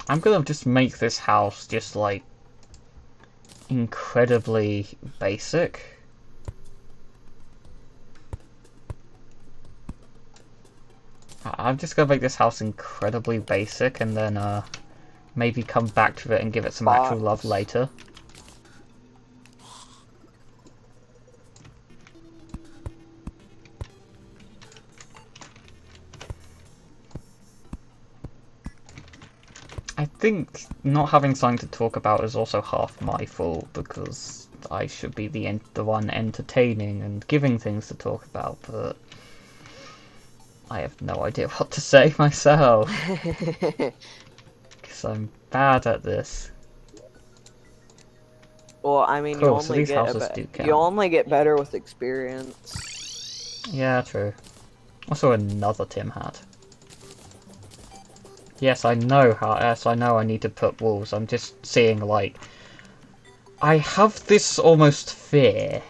I'm gonna just make this house just, like, incredibly basic. I'm just gonna make this house incredibly basic and then, maybe come back to it and give it some actual love later. I think not having something to talk about is also half my fault, because I should be the one entertaining and giving things to talk about, but I have no idea what to say myself. Because I'm bad at this. Well, I mean, Cool, so these houses do count. you only get better with experience. Yeah, true. Also another Tim hat. Yes, I know I need to put walls. I'm just seeing, like, I have this almost fear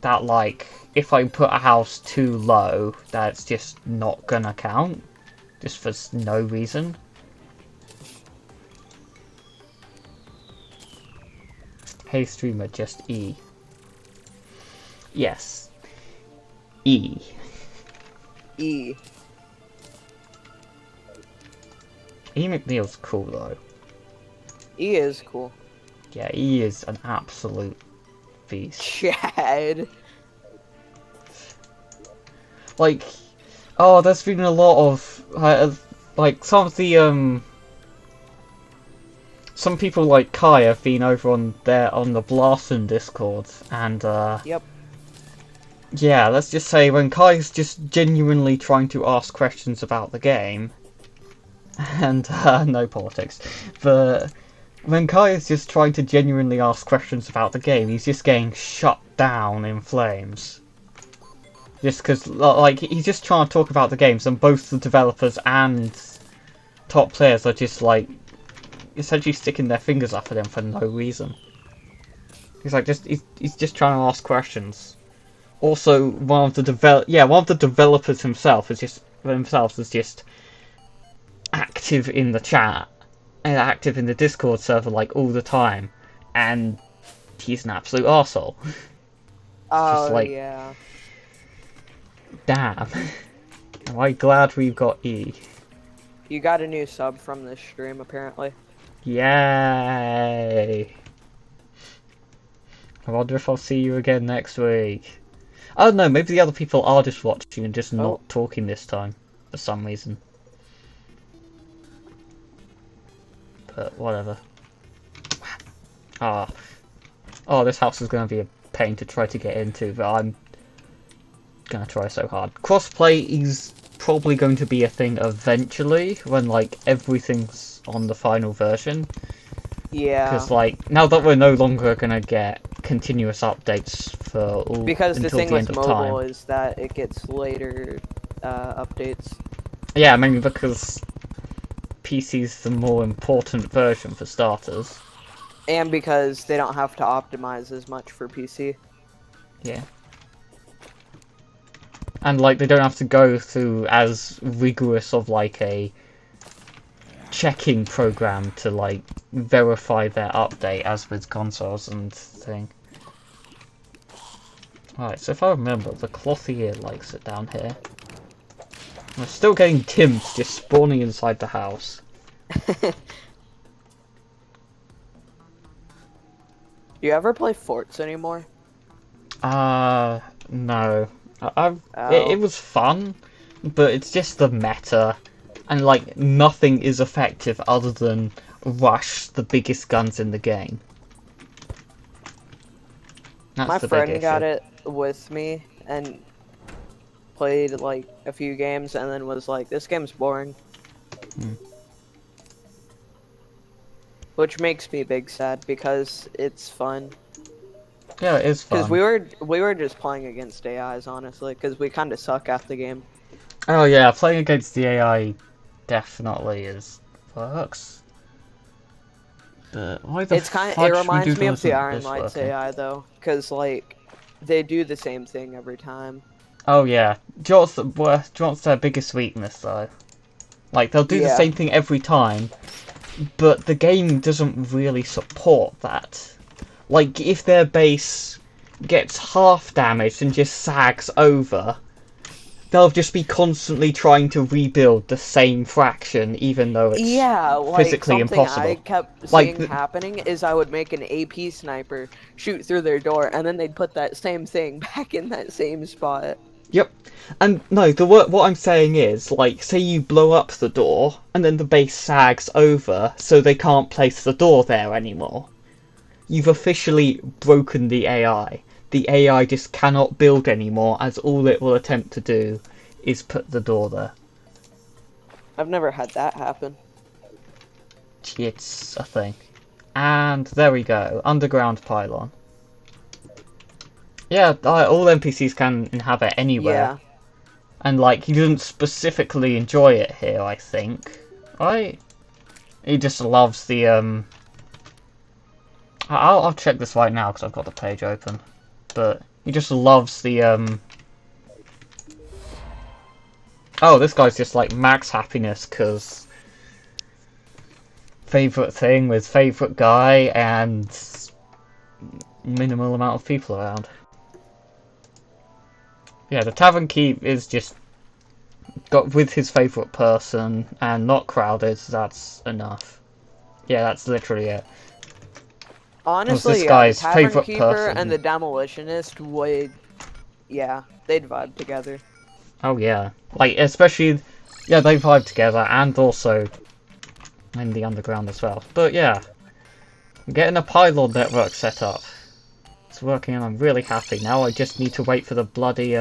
that, like, if I put a house too low, that's just not gonna count. Just for no reason. Hey streamer, just E. Yes. E. E. E McNeil's cool though. E is cool. Yeah, E is an absolute beast. Chad. Like, oh, there's been a lot of like some of the some people like Kai have been over on the Blasphemy Discord, and Yep. yeah, let's just say when Kai's just genuinely trying to ask questions about the game, and no politics, but when Kai is just trying to genuinely ask questions about the game, he's just getting shut down in flames. Just because, like, he's just trying to talk about the games, and both the developers and top players are just, like, essentially sticking their fingers up at him for no reason. He's like, he's just trying to ask questions. Also, one of the developers himself is just active in the chat and active in the Discord server, like, all the time, and he's an absolute arsehole. Oh, just like, yeah. damn. Am I glad we've got E. You got a new sub from this stream, apparently. Yay! I wonder if I'll see you again next week. I don't know, maybe the other people are just watching and just not talking this time, for some reason. But whatever. Oh, this house is going to be a pain to try to get into, but I'm going to try so hard. Crossplay is probably going to be a thing eventually, when, like, everything's on the final version. Yeah. Because, like, now that we're no longer going to get continuous updates for all Because the until thing the end with of mobile time. is that it gets later updates. Yeah, mainly because PC's the more important version for starters. And because they don't have to optimize as much for PC. Yeah. And, like, they don't have to go through as rigorous of, like, a checking program to, like, verify their update as with consoles and thing. Alright, so if I remember, the clothier likes it down here. We're still getting Tims just spawning inside the house. You ever play Forts anymore? No. It was fun, but it's just the meta, and, like, nothing is effective other than rush the biggest guns in the game. That's My the big friend issue. got it with me, and played like a few games and then was like, this game's boring. Hmm. Which makes me big sad because it's fun. Yeah, it is Because fun. we were just playing against AIs, honestly, because we kind of suck at the game. Oh yeah, playing against the AI definitely works. But why the It fudge reminds me Medoodle of the isn't Iron this Lights working? AI though, because like they do the same thing every time. Oh yeah, do you know what's their biggest weakness though? Like they'll do the Yeah. same thing every time, but the game doesn't really support that. Like if their base gets half damaged and just sags over, they'll just be constantly trying to rebuild the same fraction, even though it's Yeah, like physically something I impossible. kept Like, seeing happening is I would make an AP sniper shoot through their door, and then they'd put that same thing back in that same spot. yep. And no, what I'm saying is, like, say you blow up the door, and then the base sags over, so they can't place the door there anymore. You've officially broken the AI. The AI just cannot build anymore, as all it will attempt to do is put the door there. I've never had that happen. It's a thing. And there we go, underground pylon. Yeah, all NPCs can inhabit anywhere. Yeah. And like, he doesn't specifically enjoy it here, I think. Right? He just loves the I'll check this right now because I've got the page open. But he just loves the oh, this guy's just like max happiness because favorite thing with favorite guy and minimal amount of people around. Yeah, the tavern keep is just got with his favorite person and not crowded. That's enough. Yeah, that's literally it. Was this Honestly, yeah, the guy's Tavern favorite Keeper and person? the Demolitionist would, yeah, they'd vibe together. Oh yeah, like especially, yeah, they vibe together and also in the underground as well. But yeah, I'm getting a pylon network set up. It's working and I'm really happy. Now I just need to wait for the bloody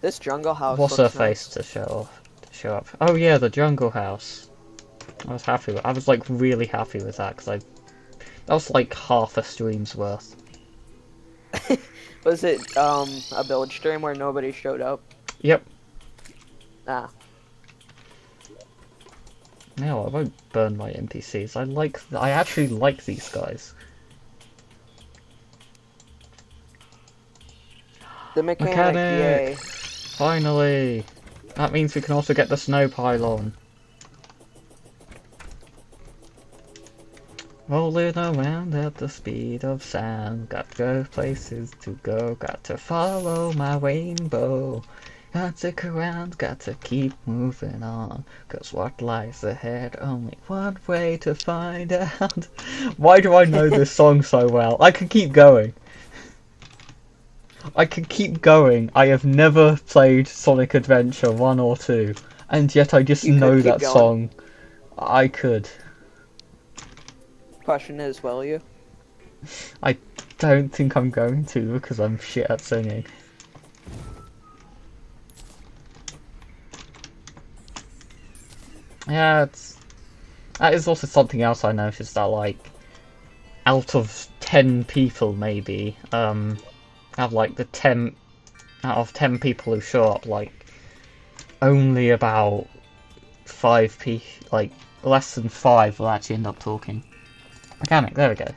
This jungle house what's her looks face nice. to show up. Oh yeah, the jungle house. I was happy with, I was like really happy with that because that was like half a stream's worth. Was it a build stream where nobody showed up? Yep. Ah. No, I won't burn my NPCs. I actually like these guys. The mechanic, Mechanic! yay. Finally! That means we can also get the snow pylon. Rolling around at the speed of sound. Got to go places to go. Got to follow my rainbow. Got to go around, got to keep moving on. 'Cause what lies ahead, only one way to find out. Why do I know this song so well? I could keep going. I could keep going. I have never played Sonic Adventure 1 or 2. And yet I just You know could keep that going. song. I could. Question is, will you? I don't think I'm going to because I'm shit at singing. Yeah, that is also something else I noticed that like out of 10 people maybe, have like the 10 out of 10 people who show up, like only about 5 like less than 5 will actually end up talking. Mechanic, there we go.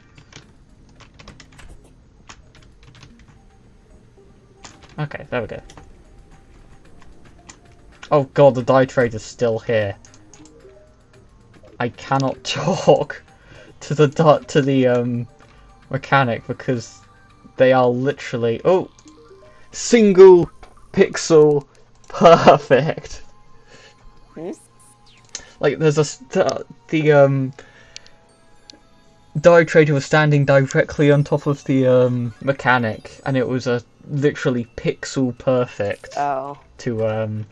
Okay, there we go. Oh god, the dye trade is still here. I cannot talk to the mechanic because they are literally single pixel perfect. Hmm? Like there's the dye trader was standing directly on top of the mechanic, and it was a literally pixel perfect Oh. to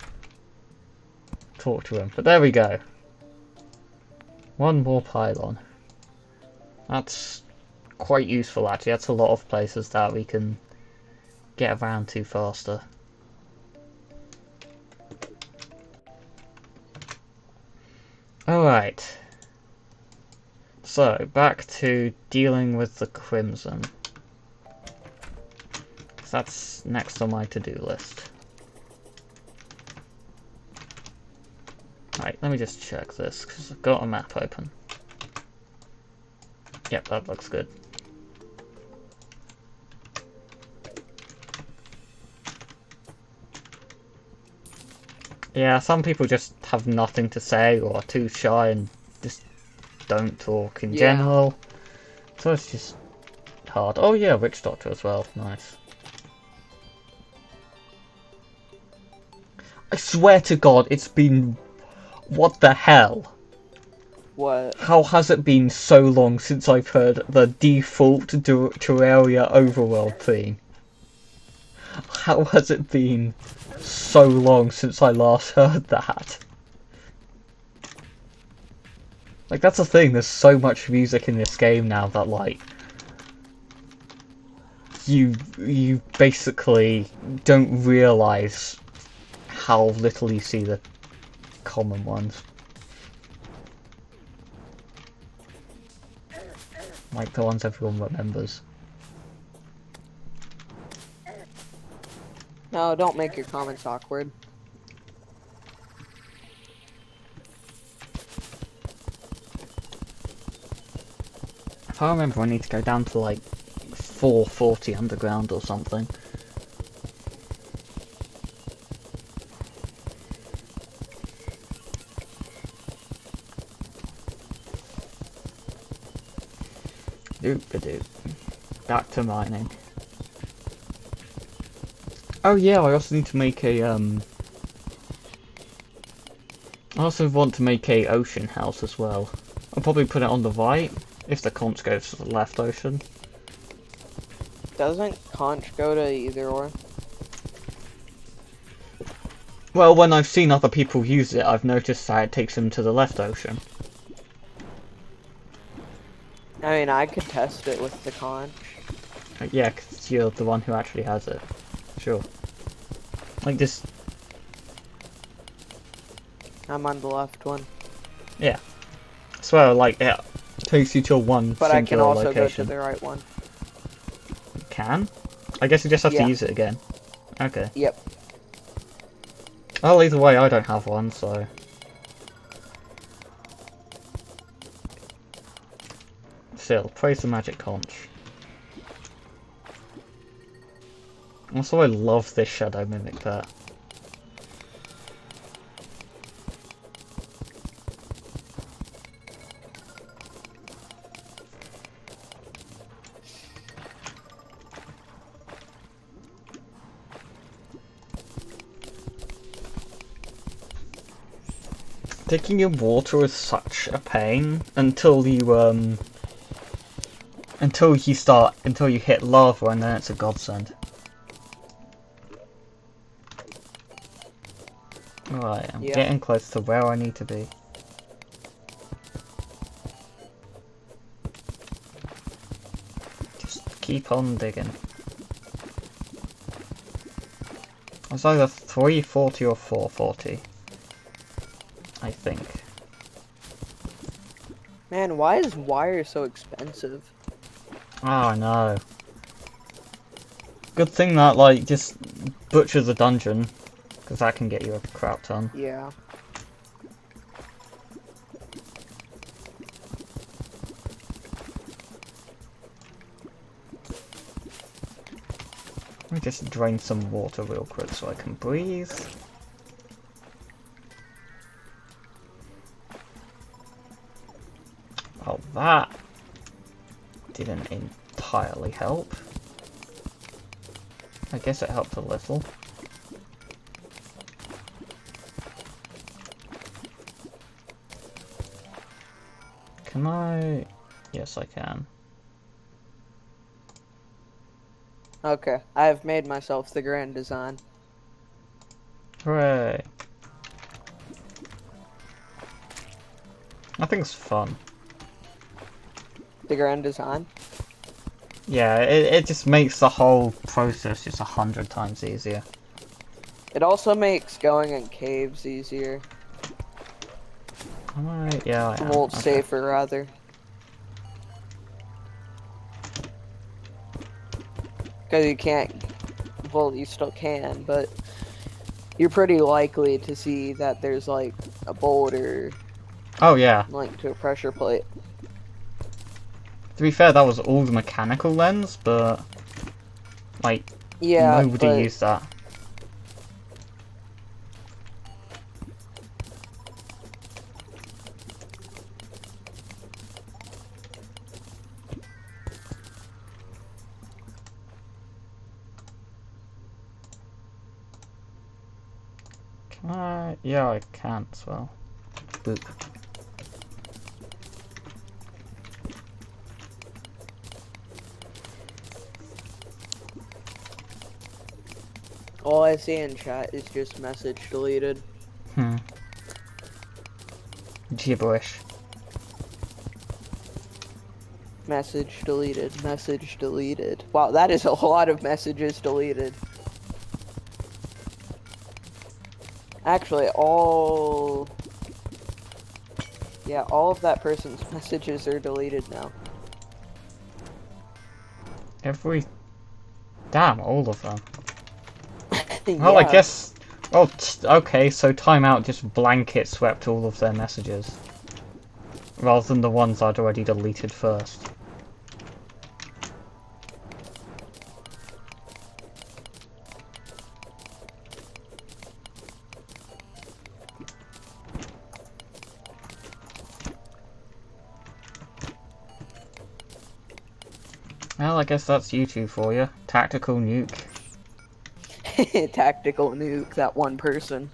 talk to him. But there we go. One more pylon. That's quite useful actually. That's a lot of places that we can get around to faster. Alright. So, back to dealing with the Crimson. That's next on my to-do list. Right, let me just check this, because I've got a map open. Yep, that looks good. Yeah, some people just have nothing to say, or are too shy and just don't talk in general. So it's just hard. Oh yeah, Witch Doctor as well, nice. I swear to God, it's been... What the hell? What? How has it been so long since I've heard the default Terraria overworld theme? How has it been so long since I last heard that? Like, that's the thing, there's so much music in this game now that, like, you basically don't realise how little you see the common ones. Like the ones everyone remembers. No, don't make your comments awkward. If I remember, I need to go down to like 440 underground or something. Doop-a-doop. Back to mining. Oh yeah, I also need to make a I also want to make a ocean house as well. I'll probably put it on the right, if the conch goes to the left ocean. Doesn't conch go to either or? Well, when I've seen other people use it, I've noticed that it takes them to the left ocean. I mean, I could test it with the conch. Yeah, because you're the one who actually has it. Sure. Like this... I'm on the left one. Yeah. I swear, like, it takes you to one But I can singular also location. go to the right one. You can? I guess you just have Yeah. to use it again. Okay. Yep. Well, either way, I don't have one, so... Still, praise the magic conch. Also, I love this shadow mimic pet. Digging in water is such a pain until you until you hit lava, and then it's a godsend. Alright, I'm getting close to where I need to be. Just keep on digging. It's either 340 or 440. I think. Man, why is wire so expensive? Oh no. Good thing that, like, just butcher the dungeon, because that can get you a crap ton. Yeah. Let me just drain some water real quick so I can breathe. Oh, that didn't entirely help. I guess it helped a little. Can I? Yes, I can. Okay, I have made myself the grand design. Hooray! I think it's fun. The grand design? Yeah, it just makes the whole process just 100 times easier. It also makes going in caves easier. Am I? Yeah, I am. Volt Okay. safer, rather. Because you can't... Well, you still can, but... You're pretty likely to see that there's, like, a boulder Oh, yeah. linked to a pressure plate. To be fair, that was all the mechanical lens, but... Like, Yeah, nobody but... used that. Can I? Yeah, I can as well. Boop. All I see in chat is just message deleted. Gibberish. Message deleted. Message deleted. Wow, that is a lot of messages deleted. Actually, all... Yeah, all of that person's messages are deleted now. Damn, all of them. Yeah. Well, I guess... Oh, okay, so timeout just blanket swept all of their messages. Rather than the ones I'd already deleted first. Well, I guess that's YouTube for you. Tactical nuke. Tactical nuke, that one person.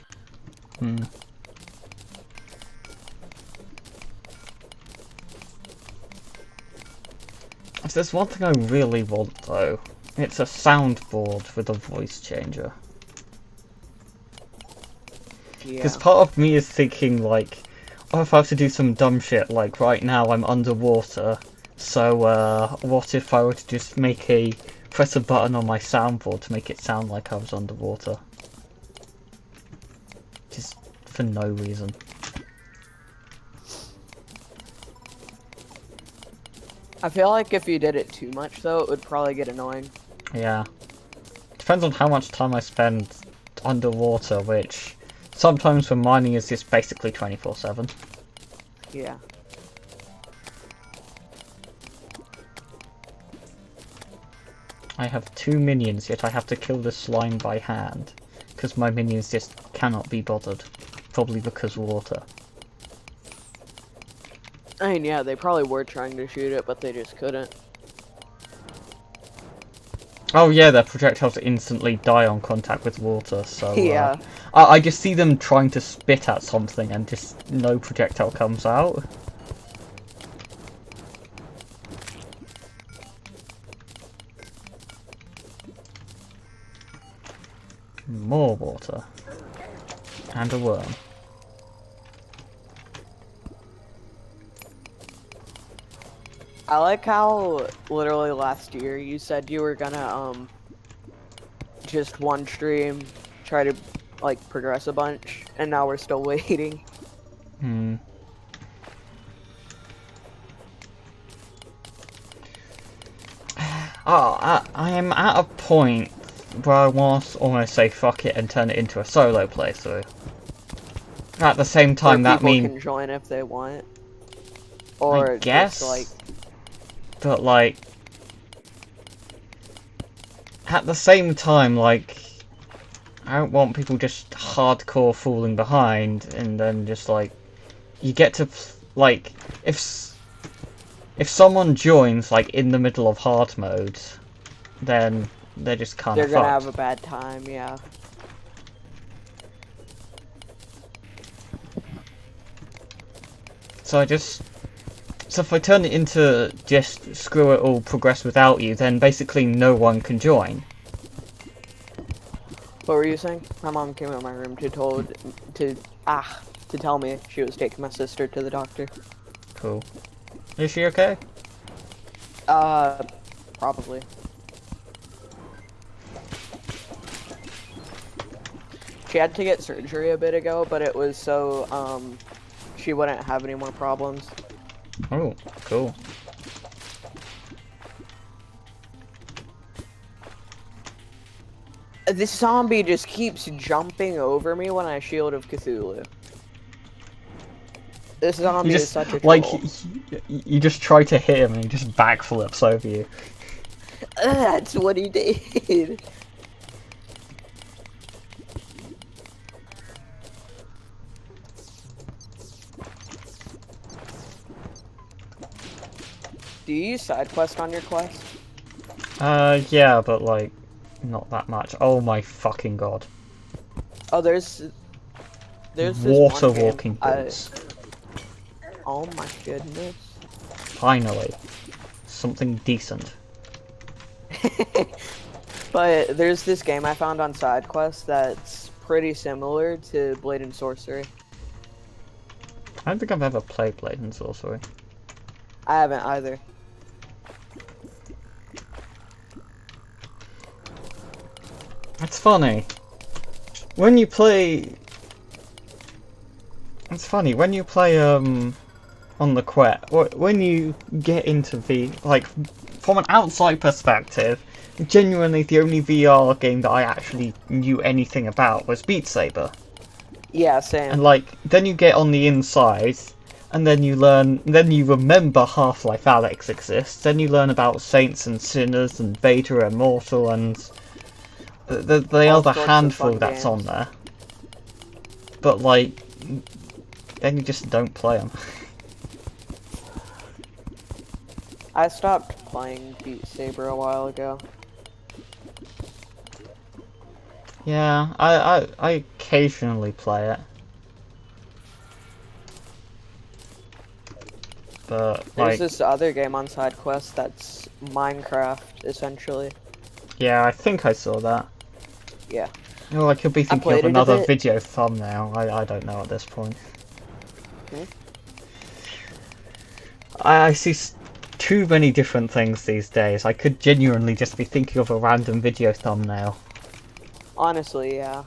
If there's one thing I really want, though, it's a soundboard with a voice changer. Because part of me is thinking, like, oh, if I have to do some dumb shit, like right now I'm underwater, so what if I were to just press a button on my soundboard to make it sound like I was underwater? Just for no reason. I feel like if you did it too much, though, it would probably get annoying. Yeah. Depends on how much time I spend underwater, which sometimes for mining is just basically 24/7. Yeah. I have 2 minions, yet I have to kill the slime by hand, because my minions just cannot be bothered. Probably because water. I mean, yeah, they probably were trying to shoot it, but they just couldn't. Oh yeah, their projectiles instantly die on contact with water, so Yeah. I just see them trying to spit at something and just no projectile comes out. More water. And a worm. I like how literally last year you said you were gonna just one stream try to like progress a bunch, and now we're still waiting. Oh, I am at a point where I want to almost say fuck it and turn it into a solo playthrough. At the same time, that means people can join if they want, or I guess, just like. But like, at the same time, like, I don't want people just hardcore falling behind, and then just like, you get to like, if someone joins like in the middle of hard mode, then they're just kind of They're gonna have a bad time, yeah. So if I turn it into just screw it all, progress without you, then basically no one can join. What were you saying? My mom came in my room to tell me she was taking my sister to the doctor. Cool. Is she okay? Probably. She had to get surgery a bit ago, but it was so, she wouldn't have any more problems. Oh, cool. This zombie just keeps jumping over me when I Shield of Cthulhu. This zombie is such a troll. Like, you just try to hit him and he just backflips over you. That's what he did. Do you use side quest on your quest? Yeah, but like, not that much. Oh my fucking god. Oh, there's this Water one game walking boots. Oh my goodness. Finally. Something decent. But there's this game I found on side quest that's pretty similar to Blade and Sorcery. I don't think I've ever played Blade and Sorcery. I haven't either. It's funny. When you play... It's funny, when you play, on the Quest, when you get into like, from an outside perspective, genuinely the only VR game that I actually knew anything about was Beat Saber. Yeah, same. And like, then you get on the inside, and then you remember Half-Life Alyx exists, then you learn about Saints and Sinners and Vader Immortal and the other handful that's on there. But like, then you just don't play them. I stopped playing Beat Saber a while ago. Yeah, I occasionally play it. But There's like, this other game on side quest that's Minecraft, essentially. yeah, I think I saw that. Yeah. Oh, I could be thinking played of it a another bit. video thumbnail. I don't know at this point. Hmm? I see too many different things these days. I could genuinely just be thinking of a random video thumbnail. Honestly, yeah.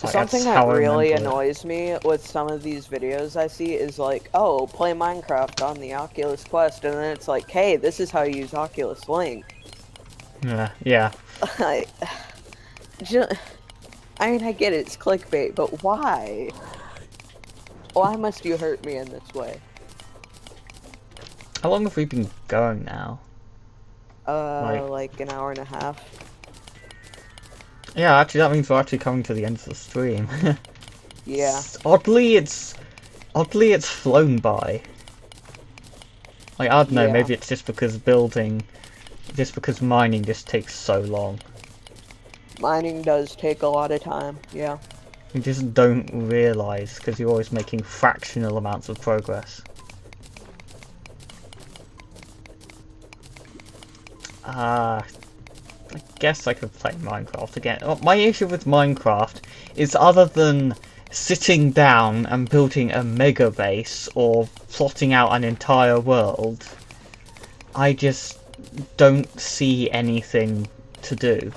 Like, Something that's that how I really remember it. annoys me with some of these videos I see is like, oh, play Minecraft on the Oculus Quest, and then it's like, hey, this is how you use Oculus Link. Yeah. I mean, I get it, it's clickbait, but why? Why must you hurt me in this way? How long have we been going now? Like an hour and a half. Yeah, actually, that means we're actually coming to the end of the stream. Yeah. Oddly, it's flown by. Like, I don't know, Yeah. maybe it's just because mining just takes so long. Mining does take a lot of time, yeah. You just don't realise because you're always making fractional amounts of progress. I guess I could play Minecraft again. My issue with Minecraft is, other than sitting down and building a mega base or plotting out an entire world, I just don't see anything to do.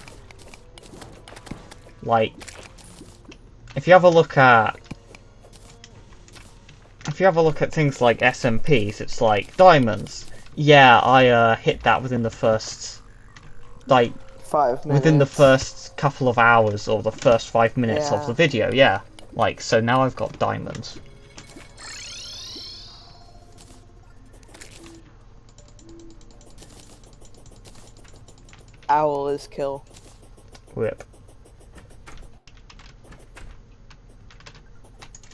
Like, if you have a look at things like SMPs, it's like diamonds. Yeah, I hit that within the first, like, 5 minutes. within the first couple of hours or the first 5 minutes of Yeah. the video. Yeah, like, so now I've got diamonds. Owl is kill. Rip.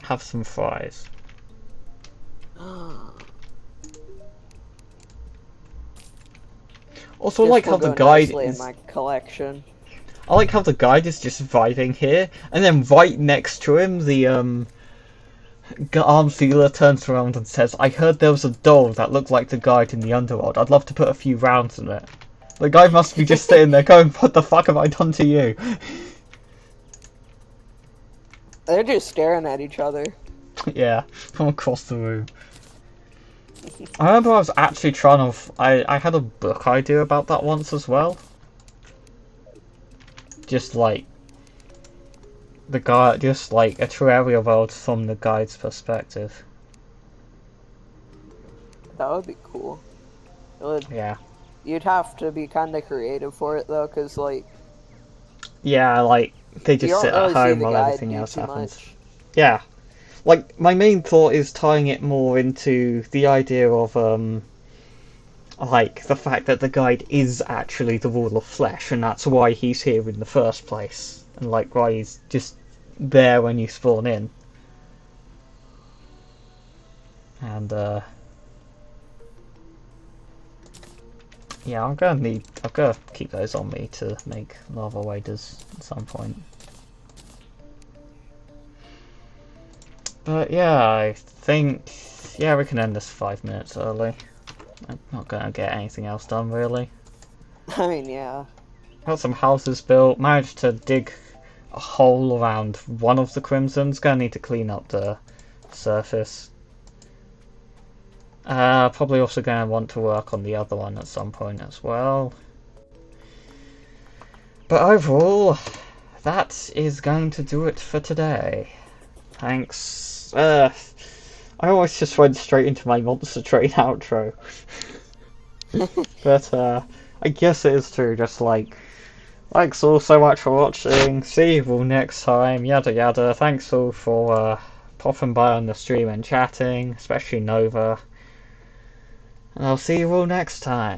Have some fries. Also, I like how the guide in is. my collection. I like how the guide is just vibing here, and then right next to him, the arms dealer turns around and says, "I heard there was a doll that looked like the guide in the underworld. I'd love to put a few rounds in it." The guy must be just sitting there going, "What the fuck have I done to you?" They're just staring at each other. Yeah, from across the room. I remember I was actually trying to. I had a book idea about that once as well. Just like the guy, just like a Terraria world from the guide's perspective. That would be cool. It would. Yeah. You'd have to be kind of creative for it though, because like Yeah, like they you just don't sit at really see home the while guide everything do else too happens. much. Yeah. Like my main thought is tying it more into the idea of like the fact that the guide is actually the wall of flesh, and that's why he's here in the first place, and like why he's just there when you spawn in. And yeah, I'm gonna keep those on me to make lava waders at some point. But yeah, I think yeah we can end this 5 minutes early. I'm not gonna get anything else done really. I mean, yeah. Got some houses built, managed to dig a hole around one of the crimsons. Gonna need to clean up the surface. Probably also gonna want to work on the other one at some point as well. But overall, that is going to do it for today. Thanks. I always just went straight into my Monster Train outro. But I guess it is true, just like, thanks all so much for watching, see you all next time, yada yada. Thanks all for popping by on the stream and chatting, especially Nova. And I'll see you all next time.